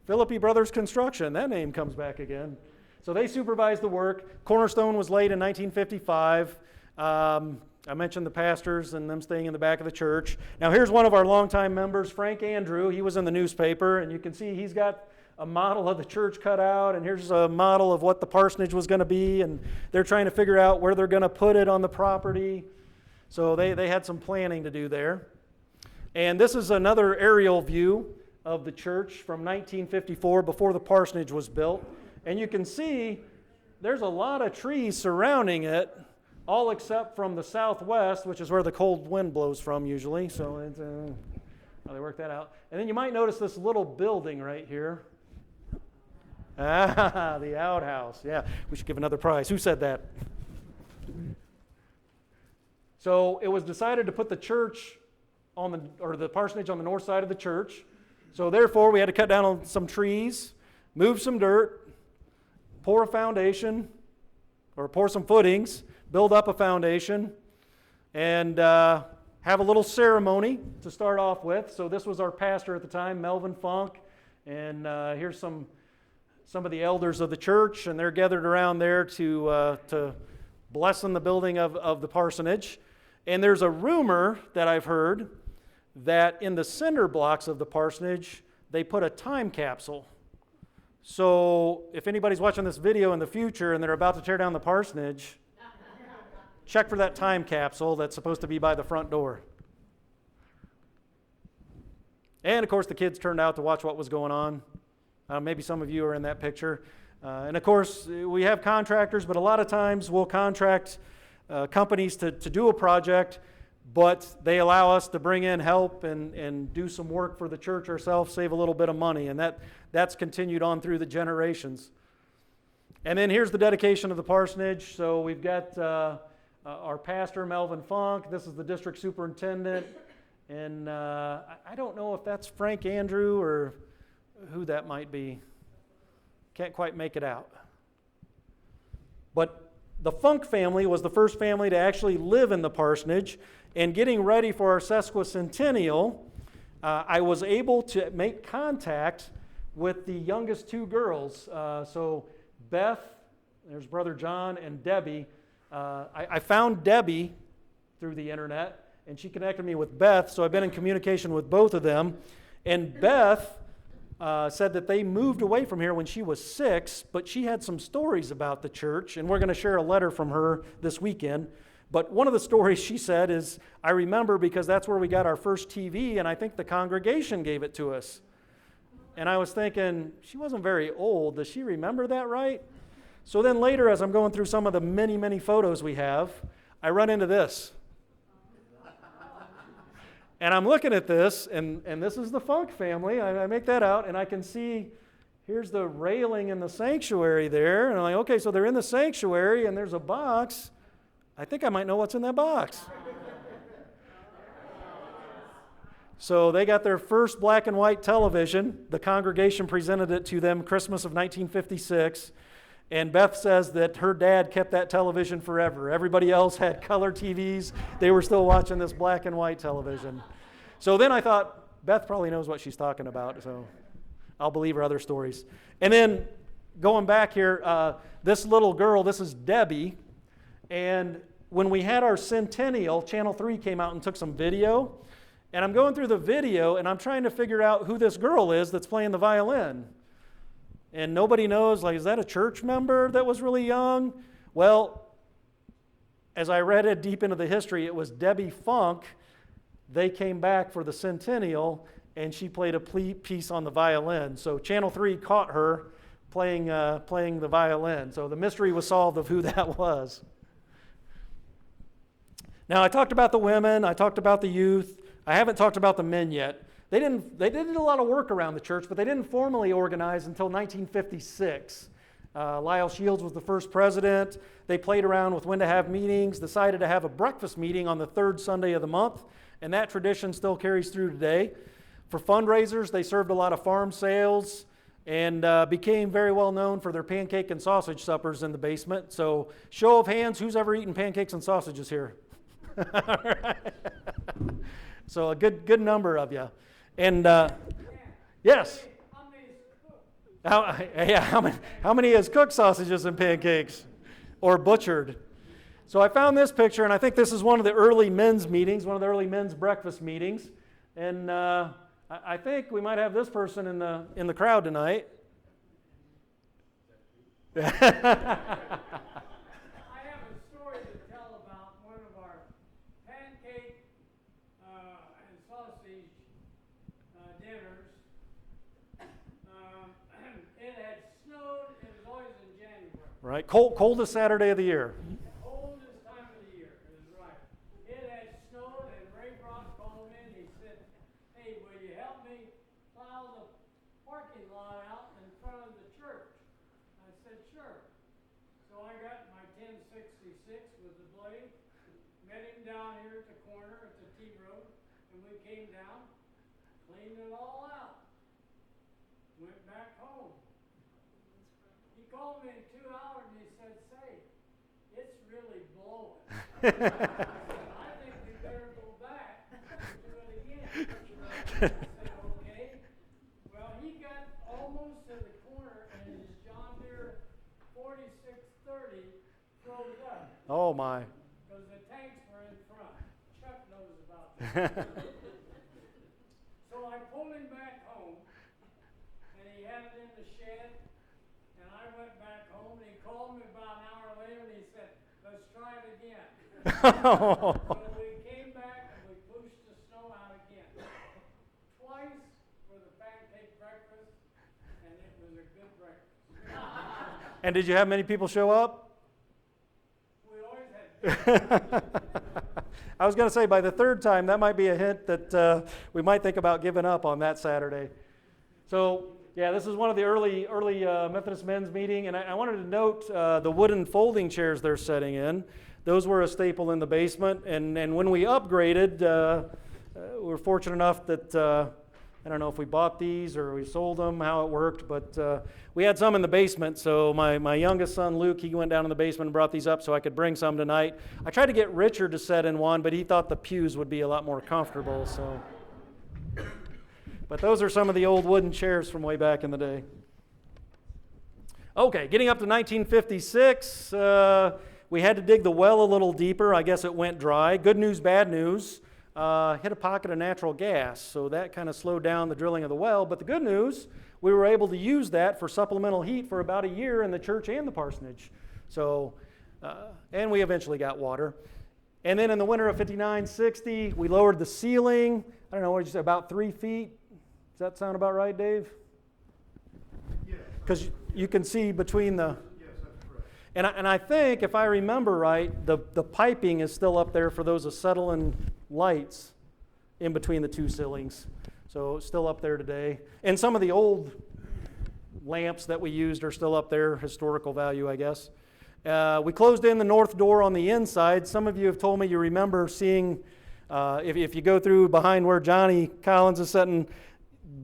Philippi Brothers Construction. That name comes back again. So they supervised the work. Cornerstone was laid in 1955. I mentioned the pastors and them staying in the back of the church. Now here's one of our longtime members, Frank Andrew. He was in the newspaper, and you can see he's got a model of the church cut out, and here's a model of what the parsonage was going to be, and they're trying to figure out where they're going to put it on the property. So they had some planning to do there. And this is another aerial view of the church from 1954, before the parsonage was built. And you can see there's a lot of trees surrounding it, all except from the southwest, which is where the cold wind blows from usually. So it's, they worked that out. And then you might notice this little building right here. Ah, the outhouse. Yeah, we should give another prize. Who said that? So it was decided to put the church the parsonage on the north side of the church. So therefore, we had to cut down some trees, move some dirt, pour a foundation, or pour some footings, build up a foundation, and have a little ceremony to start off with. So this was our pastor at the time, Melvin Funk, and here's some of the elders of the church, and they're gathered around there to blessing the building of the parsonage. And there's a rumor that I've heard that in the cinder blocks of the parsonage, they put a time capsule. So if anybody's watching this video in the future and they're about to tear down the parsonage, check for that time capsule that's supposed to be by the front door. And of course, the kids turned out to watch what was going on. Maybe some of you are in that picture. And of course, we have contractors, but a lot of times we'll contract companies to do a project, but they allow us to bring in help and do some work for the church ourselves, save a little bit of money. And that's continued on through the generations. And then here's the dedication of the parsonage. So we've got our pastor, Melvin Funk. This is the district superintendent. And I don't know if that's Frank Andrew or who that might be. Can't quite make it out. But the Funk family was the first family to actually live in the parsonage. And getting ready for our sesquicentennial, I was able to make contact with the youngest two girls. So Beth, there's Brother John, and Debbie. I found Debbie through the internet, and she connected me with Beth, so I've been in communication with both of them. And Beth said that they moved away from here when she was 6, but she had some stories about the church, and we're going to share a letter from her this weekend. But one of the stories she said is, I remember because that's where we got our first TV, and I think the congregation gave it to us. And I was thinking, she wasn't very old. Does she remember that right? So then later, as I'm going through some of the many, many photos we have, I run into this. And I'm looking at this, and this is the Funk family. I make that out, and I can see here's the railing in the sanctuary there. And I'm like, okay, so they're in the sanctuary, and there's a box. I think I might know what's in that box. So they got their first black and white television. The congregation presented it to them Christmas of 1956. And Beth says that her dad kept that television forever. Everybody else had color TVs. They were still watching this black and white television. So then I thought, Beth probably knows what she's talking about, so I'll believe her other stories. And then going back here, this little girl, this is Debbie. And when we had our centennial, Channel 3 came out and took some video. And I'm going through the video, and I'm trying to figure out who this girl is that's playing the violin. And nobody knows, like, is that a church member that was really young? Well, as I read it deep into the history, it was Debbie Funk. They came back for the centennial, and she played a piece on the violin. So Channel 3 caught her playing the violin. So the mystery was solved of who that was. Now, I talked about the women. I talked about the youth. I haven't talked about the men yet. They did a lot of work around the church, but they didn't formally organize until 1956. Lyle Shields was the first president. They played around with when to have meetings, decided to have a breakfast meeting on the third Sunday of the month, and that tradition still carries through today. For fundraisers, they served a lot of farm sales and became very well known for their pancake and sausage suppers in the basement. So, show of hands, who's ever eaten pancakes and sausages here? So, a good number of you. And yes. How many has cooked sausages and pancakes or butchered? So I found this picture, and I think this is one of the early men's meetings, one of the early men's breakfast meetings. And I think we might have this person in the crowd tonight. I have a story to tell about one of our pancake and sausage dinners. It had snowed. It was always in January. Right, coldest Saturday of the year. Coldest time of the year is right. It had snowed, and Ray Brock called me and he said, "Hey, will you help me plow the parking lot out in front of the church?" I said, "Sure." So I got my 1066 with the blade, met him down here at the corner at the T road, and we came down, cleaned it all out, went back home. He called me in 2 hours and he said, "Say, it's really blowing." I think we better go back and do it again. I said, "Okay." Well, he got almost to the corner and his John Deere 4630 froze up Oh my. because the tanks were in front. Chuck knows about that. So I pulled him back home and he had it in the shed. And I went back home, and he called me about an hour later, and he said, "Let's try it again." So we came back, and we pushed the snow out again. Twice for the pancake breakfast, and it was a good breakfast. And did you have many people show up? We always had I was going to say, by the third time, that might be a hint that we might think about giving up on that Saturday. So, yeah, this is one of the early Methodist men's meeting, and I wanted to note the wooden folding chairs they're setting in. Those were a staple in the basement, and when we upgraded, we were fortunate enough that, I don't know if we bought these or we sold them, how it worked, but we had some in the basement, so my youngest son, Luke, he went down in the basement and brought these up so I could bring some tonight. I tried to get Richard to set in one, but he thought the pews would be a lot more comfortable, so... But those are some of the old wooden chairs from way back in the day. Okay, getting up to 1956, we had to dig the well a little deeper. I guess it went dry. Good news, bad news. Hit a pocket of natural gas, so that kind of slowed down the drilling of the well. But the good news, we were able to use that for supplemental heat for about a year in the church and the parsonage. So, and we eventually got water. And then in the winter of 59-60, we lowered the ceiling. I don't know, what did you say, about 3 feet? Does that sound about right, Dave? Yes. Because you can see between the... Yes, that's correct. And I think, if I remember right, the piping is still up there for those acetylene lights in between the two ceilings. So it's still up there today. And some of the old lamps that we used are still up there, historical value, I guess. We closed in the north door on the inside. Some of you have told me you remember seeing, if you go through behind where Johnny Collins is sitting,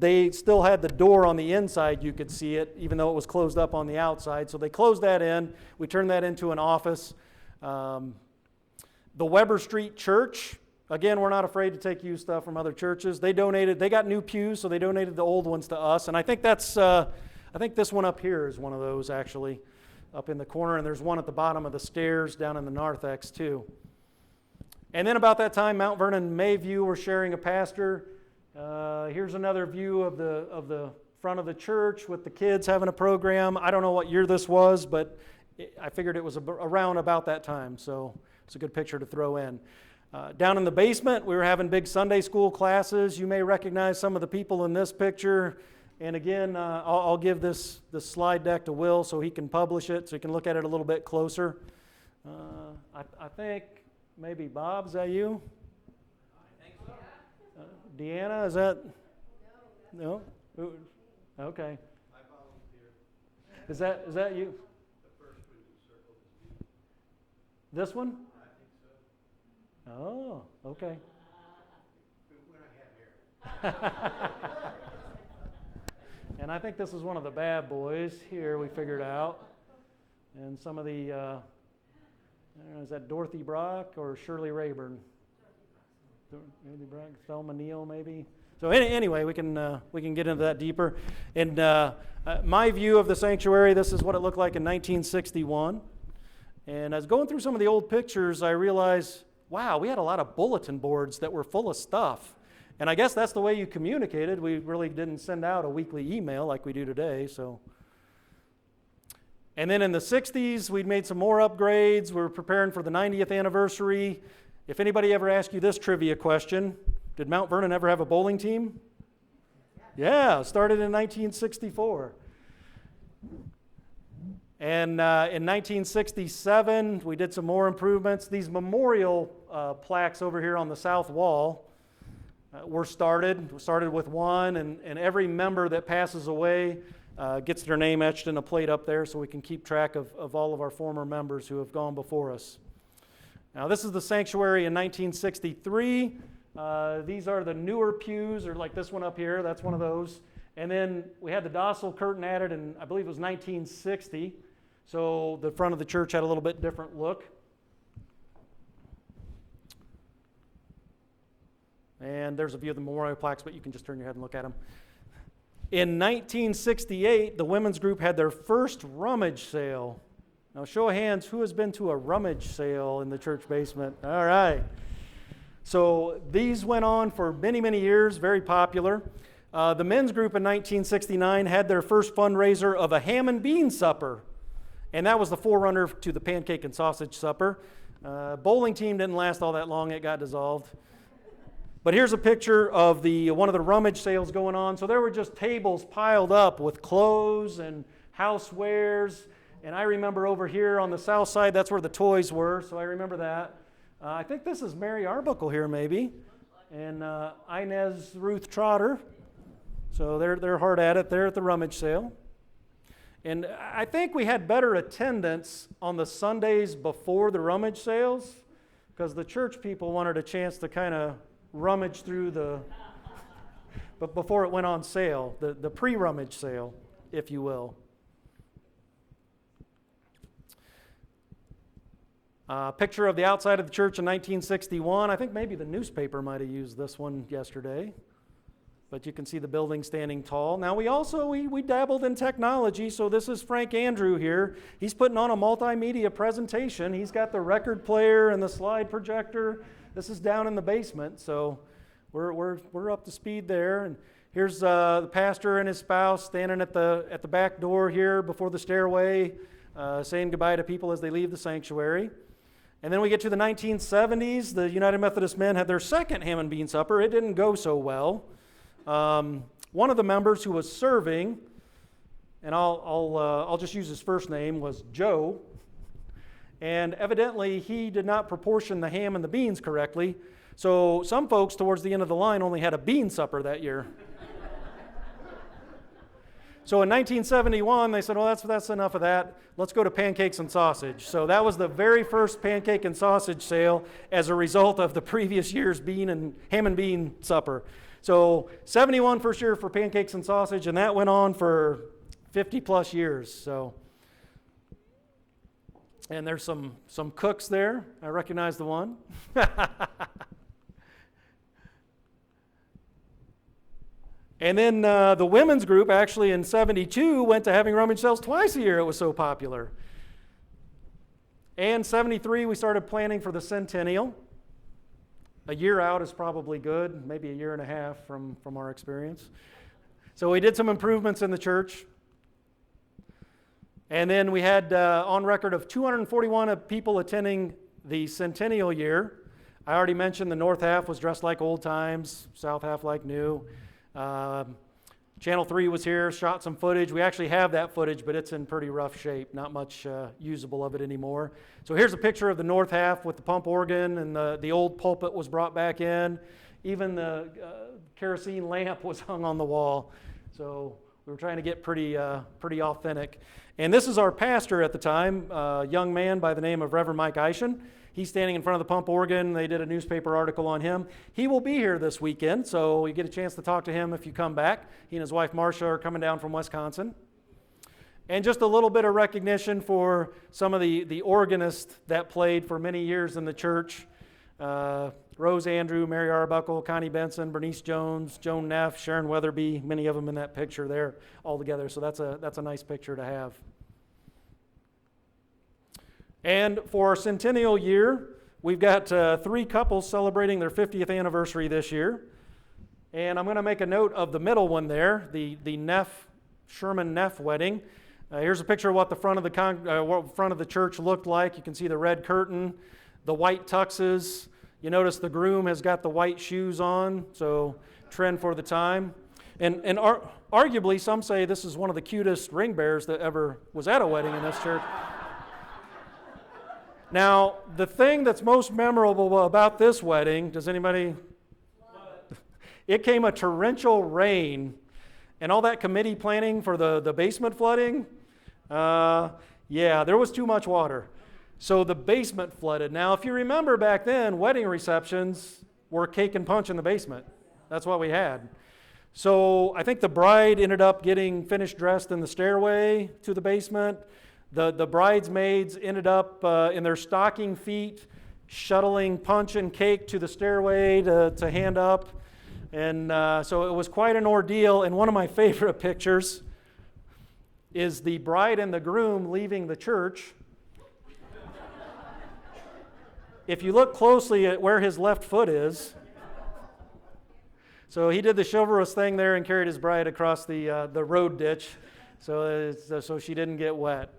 they still had the door on the inside. You could see it, even though it was closed up on the outside. So they closed that in. We turned that into an office. The Weber Street Church, again, we're not afraid to take used stuff from other churches. They got new pews, so they donated the old ones to us. And I think I think this one up here is one of those, actually, up in the corner. And there's one at the bottom of the stairs down in the narthex, too. And then about that time, Mount Vernon and Mayview were sharing a pastor. Here's another view of the front of the church with the kids having a program. I don't know what year this was, but I figured it was around about that time, so it's a good picture to throw in. Down in the basement, we were having big Sunday school classes. You may recognize some of the people in this picture. And again, I'll give this slide deck to Will so he can publish it, so he can look at it a little bit closer. I think maybe Bob, is that you? Deanna, is that? No. Okay. Is that you? This one? Oh, okay. And I think this is one of the bad boys here we figured out. And some of the, I don't know, is that Dorothy Brock or Shirley Rayburn? Dorothy Brock, Thelma Neal maybe? So anyway, we can get into that deeper. And my view of the sanctuary, this is what it looked like in 1961. And I was going through some of the old pictures, I realized, wow, we had a lot of bulletin boards that were full of stuff. And I guess that's the way you communicated. We really didn't send out a weekly email like we do today. So, and then in the 60s, we'd made some more upgrades. We were preparing for the 90th anniversary. If anybody ever asked you this trivia question, did Mount Vernon ever have a bowling team? Yeah, started in 1964. And in 1967, we did some more improvements. These memorial plaques over here on the south wall were started. We started with one, and every member that passes away gets their name etched in a plate up there so we can keep track of all of our former members who have gone before us. Now, this is the sanctuary in 1963. These are the newer pews, or like this one up here, that's one of those. And then we had the docile curtain added in, I believe it was 1960. So the front of the church had a little bit different look. And there's a view of the memorial plaques, but you can just turn your head and look at them. In 1968, the women's group had their first rummage sale. Now, show of hands, who has been to a rummage sale in the church basement? All right. So these went on for many, many years, very popular. The men's group in 1969 had their first fundraiser of a ham and bean supper, and that was the forerunner to the pancake and sausage supper. Bowling team didn't last all that long, it got dissolved. But here's a picture of one of the rummage sales going on. So there were just tables piled up with clothes and housewares. And I remember over here on the south side, that's where the toys were, so I remember that. I think this is Mary Arbuckle here, maybe, and Inez Ruth Trotter. So they're hard at it there at the rummage sale. And I think we had better attendance on the Sundays before the rummage sales because the church people wanted a chance to kind of rummage through but before it went on sale, the pre-rummage sale, if you will. Picture of the outside of the church in 1961. I think maybe the newspaper might have used this one yesterday. But you can see the building standing tall. Now we dabbled in technology, so this is Frank Andrew here. He's putting on a multimedia presentation. He's got the record player and the slide projector. This is down in the basement, so we're up to speed there. And here's the pastor and his spouse standing at the back door here before the stairway, saying goodbye to people as they leave the sanctuary. And then we get to the 1970s. The United Methodist men had their second ham and bean supper. It didn't go so well. One of the members who was serving, and I'll just use his first name, was Joe. And evidently he did not proportion the ham and the beans correctly. So some folks towards the end of the line only had a bean supper that year. So in 1971, they said, well, that's enough of that. Let's go to pancakes and sausage. So that was the very first pancake and sausage sale as a result of the previous year's ham and bean supper. So 71 first year for pancakes and sausage, and that went on for 50 plus years. So, and there's some cooks there. I recognize the one. And then the women's group actually in 72 went to having rummage sales twice a year. It was so popular. And 73 we started planning for the centennial. A year out is probably good, maybe a year and a half from our experience. So we did some improvements in the church. And then we had on record of 241 people attending the centennial year. I already mentioned the north half was dressed like old times, south half like new. Channel 3 was here, shot some footage. We actually have that footage, but it's in pretty rough shape, not much usable of it anymore. So here's a picture of the north half with the pump organ, and the old pulpit was brought back in. Even the kerosene lamp was hung on the wall. So We were trying to get pretty authentic. And this is our pastor at the time, a young man by the name of Reverend Mike Eischen. He's standing in front of the pump organ. They did a newspaper article on him. He will be here this weekend, so you get a chance to talk to him if you come back. He and his wife Marcia are coming down from Wisconsin. And just a little bit of recognition for some of the organists that played for many years in the church. Rose Andrew, Mary Arbuckle, Connie Benson, Bernice Jones, Joan Neff, Sharon Weatherby, many of them in that picture there all together. So that's a nice picture to have. And for our centennial year, we've got 3 couples celebrating their 50th anniversary this year. And I'm going to make a note of the middle one there, the Neff, Sherman Neff wedding. Here's a picture of what the front of the church looked like. You can see the red curtain, the white tuxes. You notice the groom has got the white shoes on, so trend for the time. And arguably, some say this is one of the cutest ring bearers that ever was at a wedding in this church. Now, the thing that's most memorable about this wedding, does anybody? It came a torrential rain, and all that committee planning for the basement flooding, yeah, there was too much water. So the basement flooded. Now, if you remember back then, wedding receptions were cake and punch in the basement. That's what we had. So I think the bride ended up getting finished dressed in the stairway to the basement. The bridesmaids ended up in their stocking feet shuttling punch and cake to the stairway to hand up. And so it was quite an ordeal. And one of my favorite pictures is the bride and the groom leaving the church. If you look closely at where his left foot is, so he did the chivalrous thing there and carried his bride across the road ditch so she didn't get wet.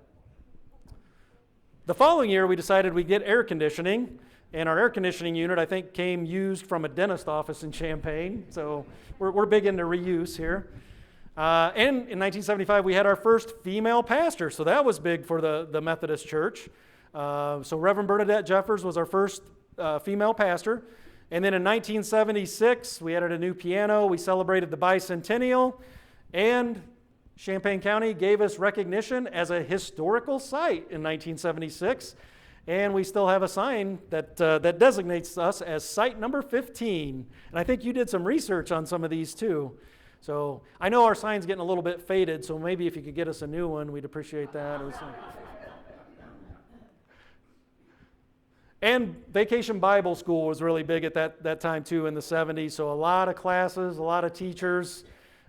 The following year, we decided we'd get air conditioning, and our air conditioning unit, I think, came used from a dentist office in Champaign, so we're big into reuse here. And in 1975, we had our first female pastor, so that was big for the Methodist Church. So Reverend Bernadette Jeffers was our first female pastor. And then in 1976, we added a new piano, we celebrated the bicentennial, and Champaign County gave us recognition as a historical site in 1976, and we still have a sign that designates us as site number 15. And I think you did some research on some of these too. So I know our sign's getting a little bit faded, so maybe if you could get us a new one, we'd appreciate that. And Vacation Bible School was really big at that time too in the 70s, so a lot of classes, a lot of teachers.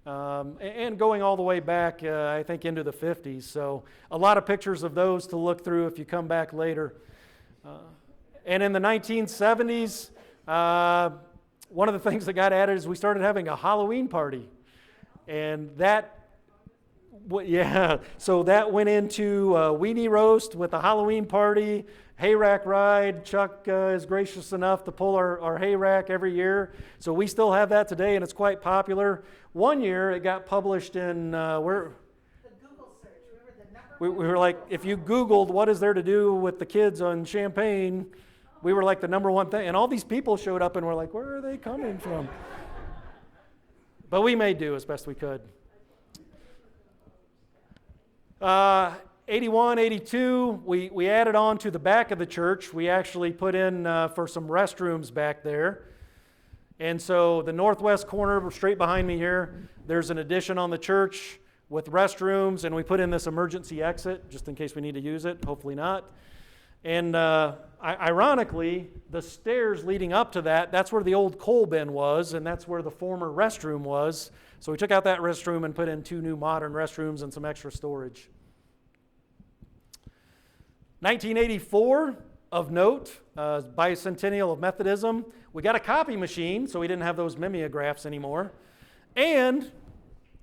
And going all the way back, I think, into the 50s. So a lot of pictures of those to look through if you come back later. And in the 1970s, one of the things that got added is we started having a Halloween party. And so that went into weenie roast with a Halloween party, hay rack ride. Chuck is gracious enough to pull our hay rack every year. So we still have that today, and it's quite popular. One year it got published in where? The Google search, remember the number? We were like, if you Googled what is there to do with the kids on Champaign, we were like the number one thing. And all these people showed up and we're like, where are they coming from? But we made do as best we could. 81, 82, we added on to the back of the church. We actually put in for some restrooms back there. And so the northwest corner, straight behind me here, there's an addition on the church with restrooms, and we put in this emergency exit just in case we need to use it, hopefully not. And ironically, the stairs leading up to that's where the old coal bin was, and that's where the former restroom was. So we took out that restroom and put in 2 new modern restrooms and some extra storage. 1984, of note, bicentennial of Methodism. We got a copy machine, so we didn't have those mimeographs anymore. And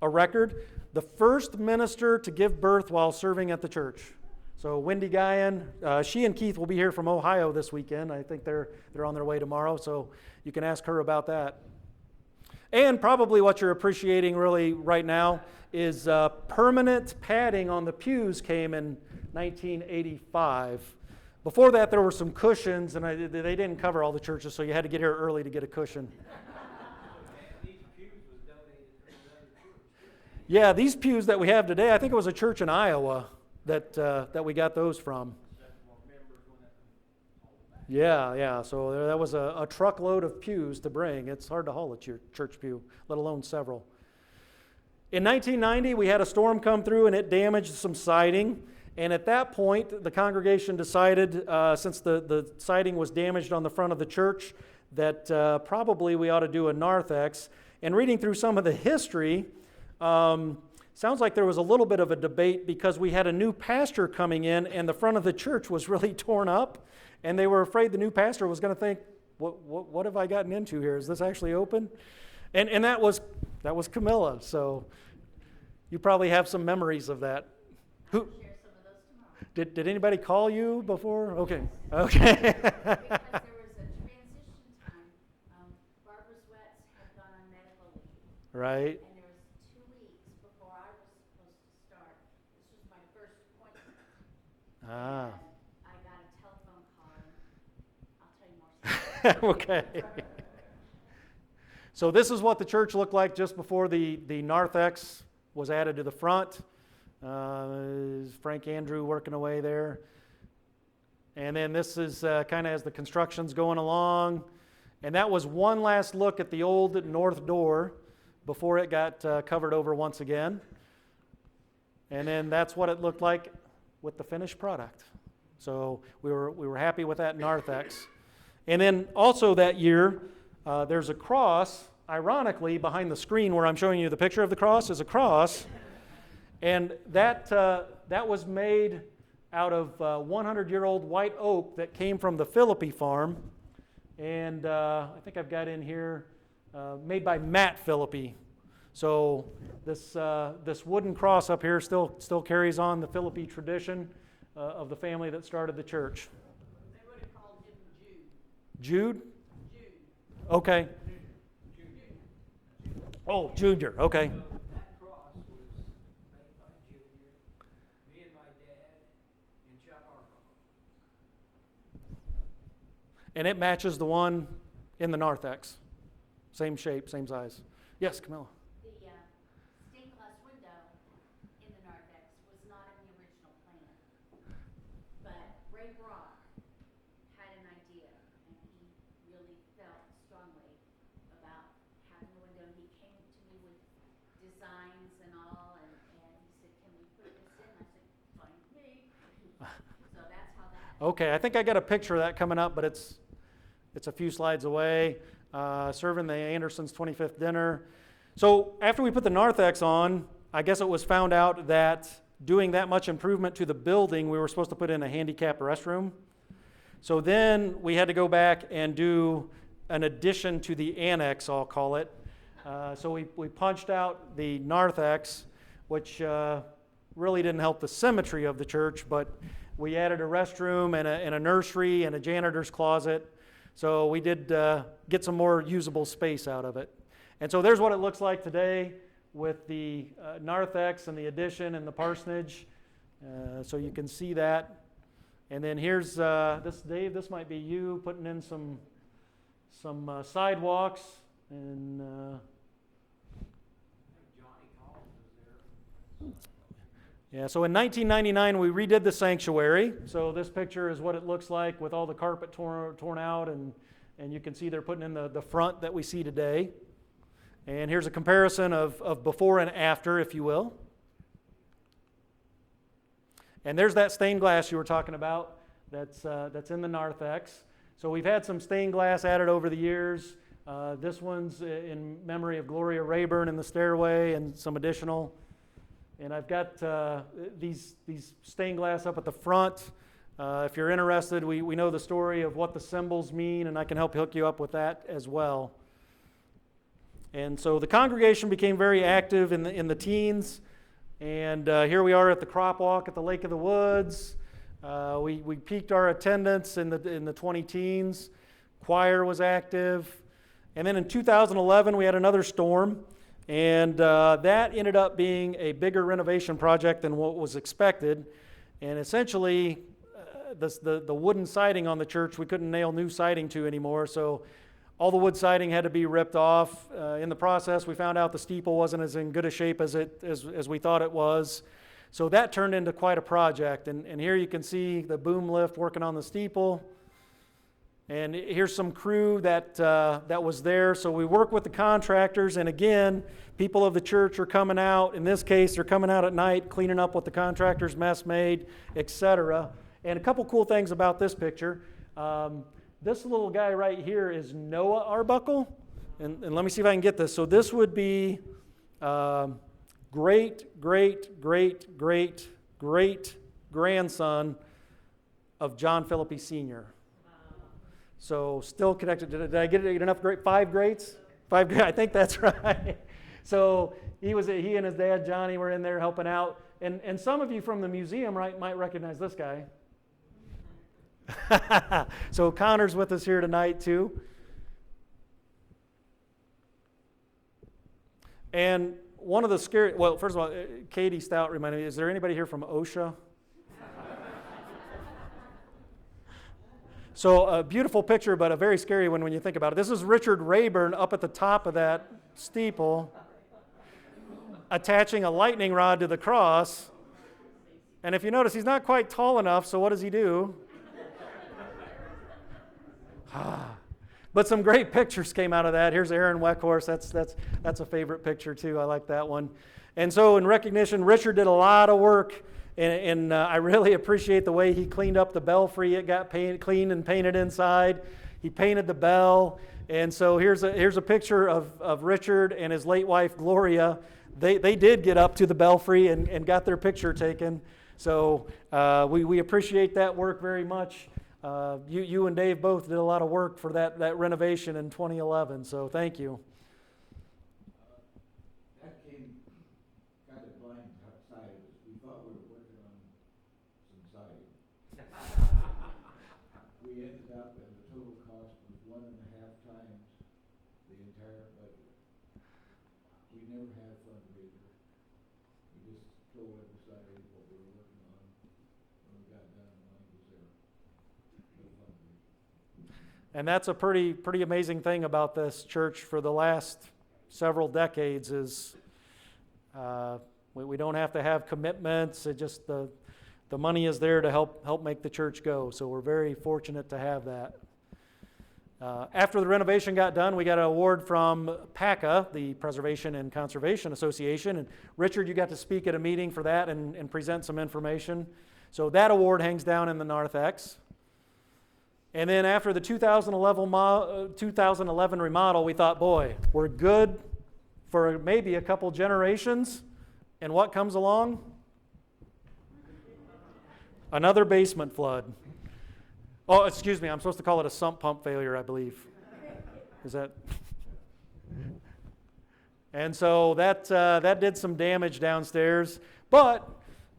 a record, the first minister to give birth while serving at the church. So Wendy Guyan, she and Keith will be here from Ohio this weekend. I think they're on their way tomorrow, so you can ask her about that. And probably what you're appreciating really right now is permanent padding on the pews came in 1985. Before that, there were some cushions, and they didn't cover all the churches, so you had to get here early to get a cushion. Yeah, these pews that we have today, I think it was a church in Iowa that we got those from. Yeah. So that was a truckload of pews to bring. It's hard to haul a church pew, let alone several. In 1990, we had a storm come through and it damaged some siding. And at that point, the congregation decided, since the siding was damaged on the front of the church, that probably we ought to do a narthex. And reading through some of the history, sounds like there was a little bit of a debate because we had a new pastor coming in and the front of the church was really torn up. And they were afraid the new pastor was going to think, what have I gotten into here? Is this actually open? And that was Camilla. So you probably have some memories of that. Who? Share some of those tomorrow. Did anybody call you before? Okay. Because there was a transition time. Barbara Sweats had gone on medical leave. Right. And there was 2 weeks before I was supposed to start. This was my first appointment. Ah. And I got a telephone call, and I'll tell you more stories. Okay. So this is what the church looked like just before the narthex was added to the front. Frank Andrew working away there. And then this is kind of as the construction's going along. And that was one last look at the old north door before it got covered over once again. And then that's what it looked like with the finished product. So we were happy with that narthex. And then also that year, there's a cross, ironically, behind the screen where I'm showing you the picture of the cross is a cross. And that was made out of 100-year-old white oak that came from the Philippi farm. And I think I've got in here, made by Matt Philippi. So this wooden cross up here still carries on the Philippi tradition of the family that started the church. They would have called him Jude. Jude? Jude. Okay. Oh, Junior. Okay. That cross was made by Junior, me and my dad, and Chuck Arbuckle. And it matches the one in the narthex. Same shape, same size. Yes, Camilla. The stained glass window in the narthex was not in the original plan. But Ray Brock had an idea, and he really felt strongly about having a window. He came to me with designs and all, and he said, "Can we put this in?" I said, "Fine with me." So that's how that. Okay, I think I got a picture of that coming up, but it's a few slides away. Serving the Andersons' 25th dinner. So after we put the narthex on, I guess it was found out that doing that much improvement to the building, we were supposed to put in a handicap restroom. So then we had to go back and do an addition to the annex, I'll call it. So we punched out the narthex, which really didn't help the symmetry of the church, but we added a restroom and a nursery and a janitor's closet. So we did get some more usable space out of it. And so there's what it looks like today with the narthex and the addition and the parsonage. So you can see that. And then here's this, Dave, this might be you putting in some sidewalks. And Johnny Collins is there. yeah, so in 1999 we redid the sanctuary. So this picture is what it looks like with all the carpet torn out, and you can see they're putting in the front that we see today. And here's a comparison of before and after, if you will. And there's that stained glass you were talking about that's in the narthex. So we've had some stained glass added over the years. This one's in memory of Gloria Rayburn in the stairway and some additional. And I've got these stained glass up at the front. If you're interested, we know the story of what the symbols mean, and I can help hook you up with that as well. And so the congregation became very active in the teens. And here we are at the crop walk at the Lake of the Woods. We peaked our attendance in the 20 teens. Choir was active. And then in 2011, we had another storm. And that ended up being a bigger renovation project than what was expected. And essentially, the wooden siding on the church, we couldn't nail new siding to anymore. So all the wood siding had to be ripped off. In the process, we found out the steeple wasn't as in good a shape as we thought it was. So that turned into quite a project. And here you can see the boom lift working on the steeple. And here's some crew that was there. So we work with the contractors, and again, people of the church are coming out. In this case, they're coming out at night, cleaning up what the contractors mess made, etc. And a couple cool things about this picture. This little guy right here is Noah Arbuckle. And let me see if I can get this. So this would be great, great, great, great, great grandson of John Philippi Sr. So still connected. Did I get enough? 5 greats? 5 greats. I think that's right. So he and his dad Johnny were in there helping out. And some of you from the museum might recognize this guy. So Connor's with us here tonight too. And one of the scary, well, first of all, Katie Stout reminded me, is there anybody here from OSHA? So a beautiful picture, but a very scary one when you think about it. This is Richard Rayburn up at the top of that steeple, attaching a lightning rod to the cross. And if you notice, he's not quite tall enough, so what does he do? But some great pictures came out of that. Here's Aaron Weckhorse. That's a favorite picture too. I like that one. And so in recognition, Richard did a lot of work, and I really appreciate the way he cleaned up the belfry. It got cleaned and painted inside. He painted the bell. And so here's a picture of Richard and his late wife Gloria. They did get up to the belfry and got their picture taken. So we appreciate that work very much. You and Dave both did a lot of work for that renovation in 2011, so thank you. That came kind of blindsided us. We thought we were working on some siding. We ended up, and the total cost was 1.5 times the entire budget. We never had a fundraiser. We just told everybody what we were working on. When we got done, the money was there. And that's a pretty amazing thing about this church for the last several decades is we don't have to have commitments. It just the money is there to help make the church go. So we're very fortunate to have that. After the renovation got done, we got an award from PACA, the Preservation and Conservation Association. And Richard, you got to speak at a meeting for that and present some information. So that award hangs down in the narthex. And then after the 2011 remodel, we thought, boy, we're good for maybe a couple generations. And what comes along? Another basement flood. Oh, excuse me, I'm supposed to call it a sump pump failure, I believe. Is that? And so that did some damage downstairs. But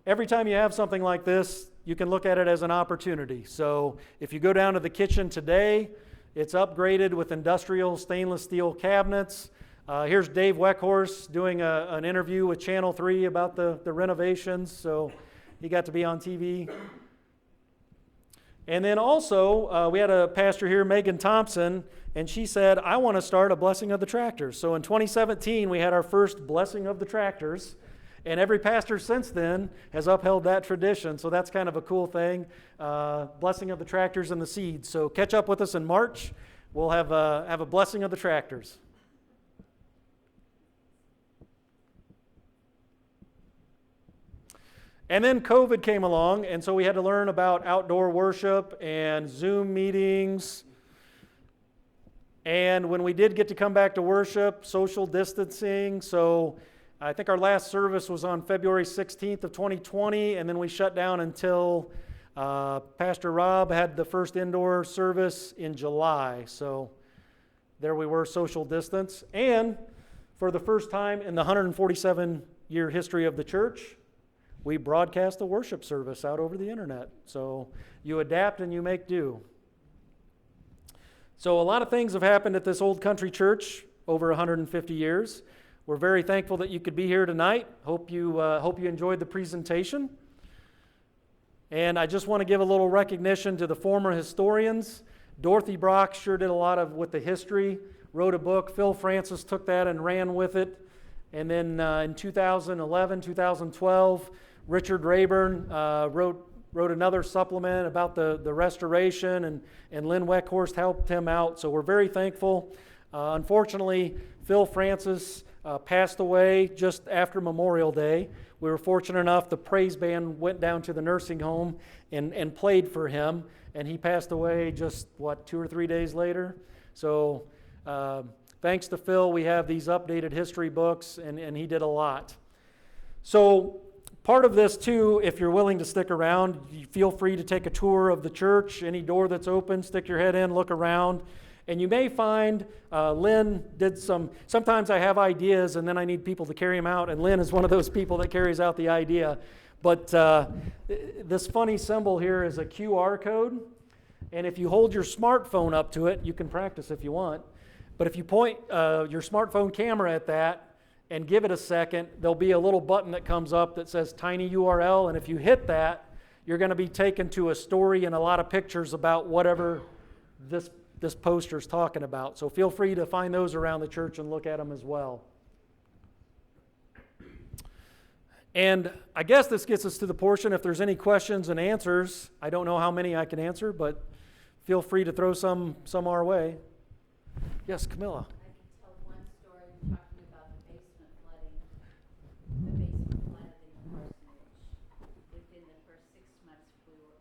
every time you have something like this, you can look at it as an opportunity. So if you go down to the kitchen today, it's upgraded with industrial stainless steel cabinets. Here's Dave Weckhorse doing an interview with Channel 3 about the renovations. So he got to be on TV. And then also, we had a pastor here, Megan Thompson, and she said, I want to start a blessing of the tractors. So in 2017, we had our first blessing of the tractors. And every pastor since then has upheld that tradition, so that's kind of a cool thing. Blessing of the tractors and the seeds. So catch up with us in March. We'll have a blessing of the tractors. And then COVID came along, and so we had to learn about outdoor worship and Zoom meetings. And when we did get to come back to worship, social distancing. So I think our last service was on February 16th of 2020, and then we shut down until Pastor Rob had the first indoor service in July. So there we were, social distance. And for the first time in the 147-year history of the church, we broadcast a worship service out over the internet. So you adapt and you make do. So a lot of things have happened at this old country church over 150 years. We're very thankful that you could be here tonight. Hope you enjoyed the presentation. And I just want to give a little recognition to the former historians. Dorothy Brock sure did a lot of with the history, wrote a book. Phil Francis took that and ran with it. And then in 2011, 2012, Richard Rayburn wrote another supplement about the restoration, and Lynn Weckhorst helped him out. So we're very thankful. Unfortunately, Phil Francis passed away just after Memorial Day. We were fortunate enough, the praise band went down to the nursing home and played for him, and he passed away just, 2 or 3 days later? So thanks to Phil, we have these updated history books, and he did a lot. So part of this too, if you're willing to stick around, you feel free to take a tour of the church. Any door that's open, stick your head in, look around. And you may find Lynn did sometimes I have ideas and then I need people to carry them out, and Lynn is one of those people that carries out the idea. But this funny symbol here is a QR code, and if you hold your smartphone up to it, you can practice if you want, but if you point your smartphone camera at that and give it a second, there'll be a little button that comes up that says Tiny URL, and if you hit that, you're going to be taken to a story and a lot of pictures about whatever this poster's talking about. So feel free to find those around the church and look at them as well. And I guess this gets us to the portion, if there's any questions and answers. I don't know how many I can answer, but feel free to throw some our way. Yes, Camilla. I can tell one story talking about the basement flooding. The basement flooded in the parsonage within the first 6 months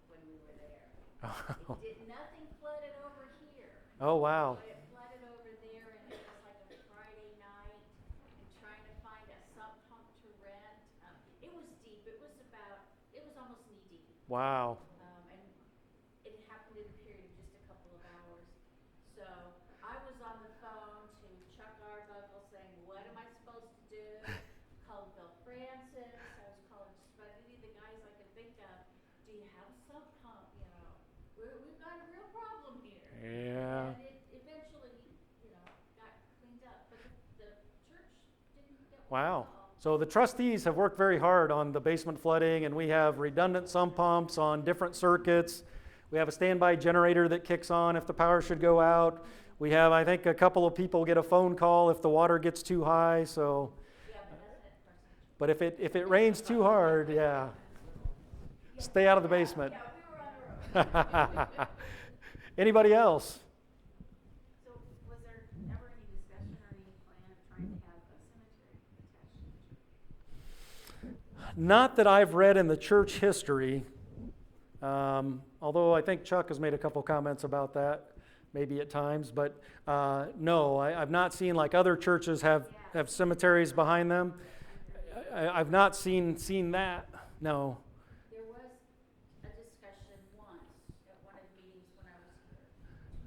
when we were there. Nothing flooded over here. Oh, wow. But it flooded over there, and it was like a Friday night, and trying to find a sump pump to rent. It was deep. It was almost knee deep. Wow. And it happened in a period of just a couple of hours. So I was on the phone to Chuck Arbuckle saying, what am I supposed to do? Called Bill Francis. I was calling just about any of the guys I could think of. Do you have a sump pump? We've got a real problem here. Yeah. And it eventually, got cleaned up. But the church didn't get Wow. So the trustees have worked very hard on the basement flooding, and we have redundant sump pumps on different circuits. We have a standby generator that kicks on if the power should go out. We have, I think, a couple of people get a phone call if the water gets too high. So, but if it rains too hard, yeah, stay out of the basement. Yeah, we were on our own. Anybody else? So was there ever any discussion or any plan of trying to have a cemetery attached to the church? Not that I've read in the church history, although I think Chuck has made a couple comments about that, maybe at times, but no, I've not seen like other churches have cemeteries behind them. I've not seen that, no. There was a discussion once at one of the meetings when I was here,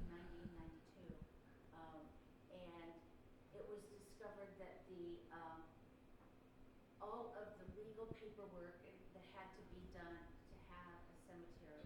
1992, and it was discovered that all of the legal paperwork that had to be done to have a cemetery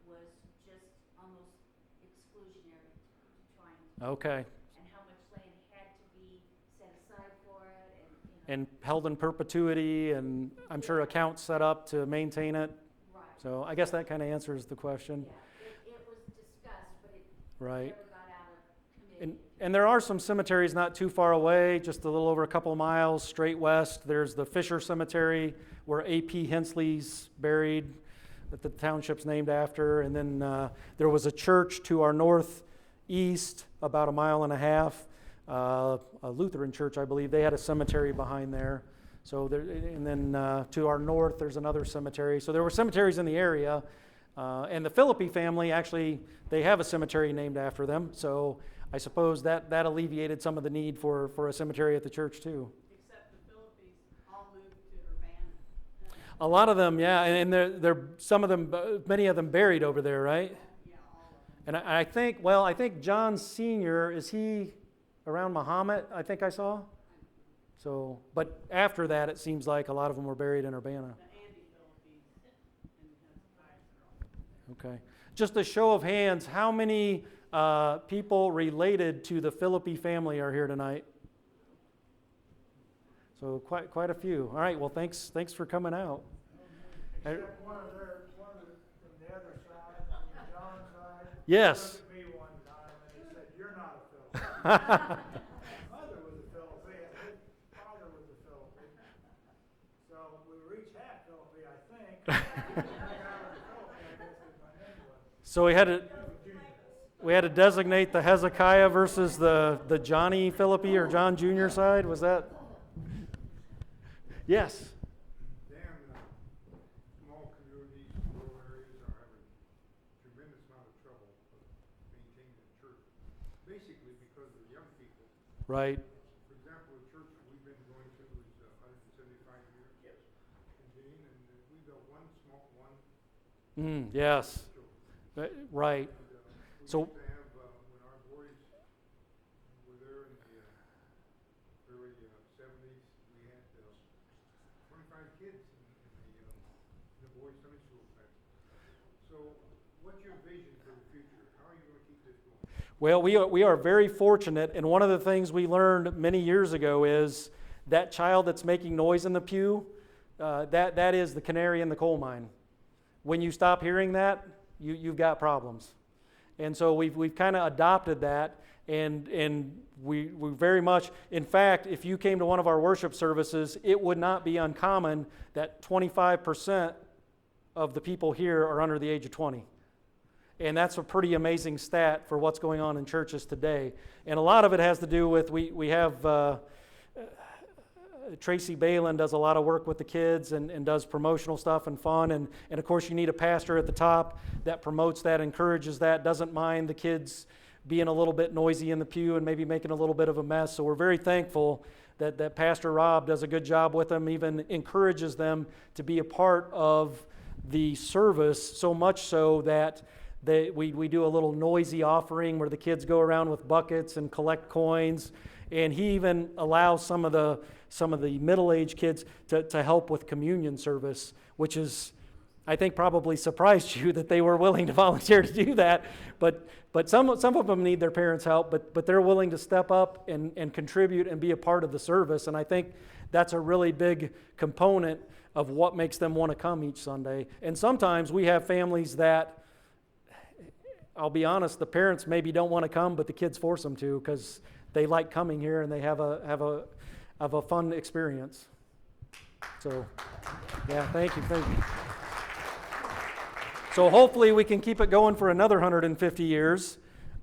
was just almost exclusionary to trying to, Okay. and how much land had to be set aside for it, And held in perpetuity, and I'm sure accounts set up to maintain it. right. So I guess that kind of answers the question. Yeah, it was discussed, but it Right. never got out of committee. And there are some cemeteries not too far away, just a little over a couple of miles straight west. There's the Fisher Cemetery where A.P. Hensley's buried, that the township's named after. And then there was a church to our northeast, about a mile and a half, a Lutheran church, I believe. They had a cemetery behind there. So there, and then to our north, there's another cemetery. So there were cemeteries in the area. And the Philippi family, actually, they have a cemetery named after them. So I suppose that alleviated some of the need for a cemetery at the church too. Except the Philippines all moved to Urbana. A lot of them, yeah, and they're some of them, many of them buried over there, right? Yeah, all of them. And I think John Sr., is he around Muhammad, I think I saw? So, but after that, it seems like a lot of them were buried in Urbana. The Andy Philippines and has ties are all. Okay. Just a show of hands, how many people related to the Philippi family are here tonight? So quite a few. All right, well, thanks for coming out. Except one from the other side, on John's side. Yes. Couldn't be one. mother was a Philippine, his father was a Philippine. So we were each half Philippine, I think. I got out of the Philippines, I guess, 'cause my name was. So we had to designate the Hezekiah versus the Johnny Philippi or John Jr. side. Was that? Yes. Dan, small communities, rural areas are having tremendous amount of trouble maintaining the church, basically because of the young people. Right. For example, the church we've been going to is 175 years. Yes. Convened, and we built one small one. Yes. Right. We So- used to have, when our boys were there in the early 70s, we had 25 kids in the boys' Sunday school class. So what's your vision for the future? How are you going to keep this going? Well, we are very fortunate, and one of the things we learned many years ago is that child that's making noise in the pew, that is the canary in the coal mine. When you stop hearing that, you've got problems. And so we've kind of adopted that, and we very much, in fact, if you came to one of our worship services, it would not be uncommon that 25% of the people here are under the age of 20. And that's a pretty amazing stat for what's going on in churches today. And a lot of it has to do with, we have Tracy Balin does a lot of work with the kids and does promotional stuff and fun. And of course, you need a pastor at the top that promotes that, encourages that, doesn't mind the kids being a little bit noisy in the pew and maybe making a little bit of a mess. So we're very thankful that Pastor Rob does a good job with them, even encourages them to be a part of the service, so much so that we do a little noisy offering where the kids go around with buckets and collect coins. And he even allows some of the middle-aged kids to help with communion service, which is, I think, probably surprised you that they were willing to volunteer to do that. But some of them need their parents' help, but they're willing to step up and contribute and be a part of the service. And I think that's a really big component of what makes them want to come each Sunday. And sometimes we have families that, I'll be honest, the parents maybe don't want to come, but the kids force them to because they like coming here and they have a fun experience. So, yeah, thank you. So hopefully we can keep it going for another 150 years.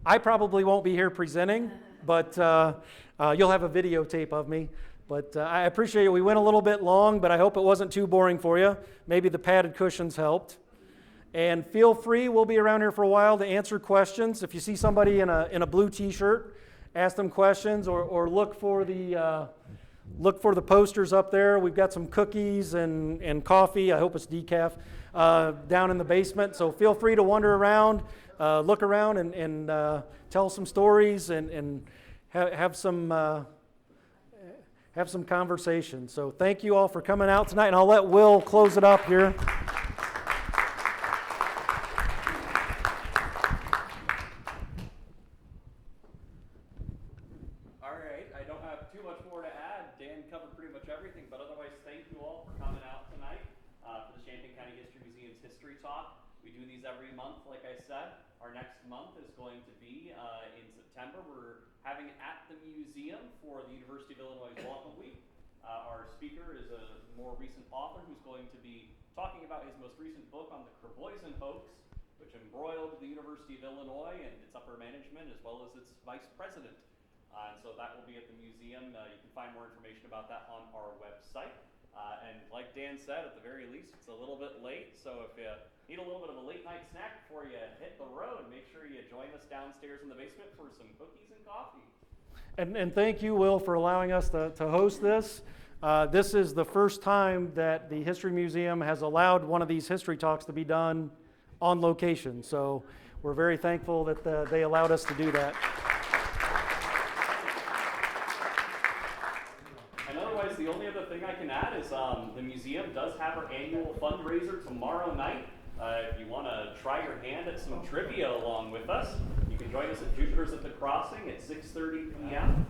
I probably won't be here presenting, but you'll have a videotape of me. But I appreciate it. We went a little bit long, but I hope it wasn't too boring for you. Maybe the padded cushions helped. And feel free, we'll be around here for a while to answer questions. If you see somebody in a blue t-shirt, ask them questions, or look for the posters up there. We've got some cookies and coffee. I hope it's decaf down in the basement. So feel free to wander around, look around, and tell some stories and have some conversation. So thank you all for coming out tonight, and I'll let Will close it up here. Every month, like I said. Our next month is going to be in September. We're having it at the museum for the University of Illinois Welcome Week. Our speaker is a more recent author who's going to be talking about his most recent book on the Kerboysen hoax, which embroiled the University of Illinois and its upper management as well as its vice president. And so that will be at the museum. You can find more information about that on our website. And like Dan said, at the very least, it's a little bit late, so if you need a little bit of a late night snack before you hit the road, make sure you join us downstairs in the basement for some cookies and coffee. And thank you, Will, for allowing us to host this. This is the first time that the History Museum has allowed one of these history talks to be done on location, so we're very thankful that they allowed us to do that. The only other thing I can add is the museum does have our annual fundraiser tomorrow night. If you want to try your hand at some trivia along with us, you can join us at Jupiter's at the Crossing at 6:30 p.m.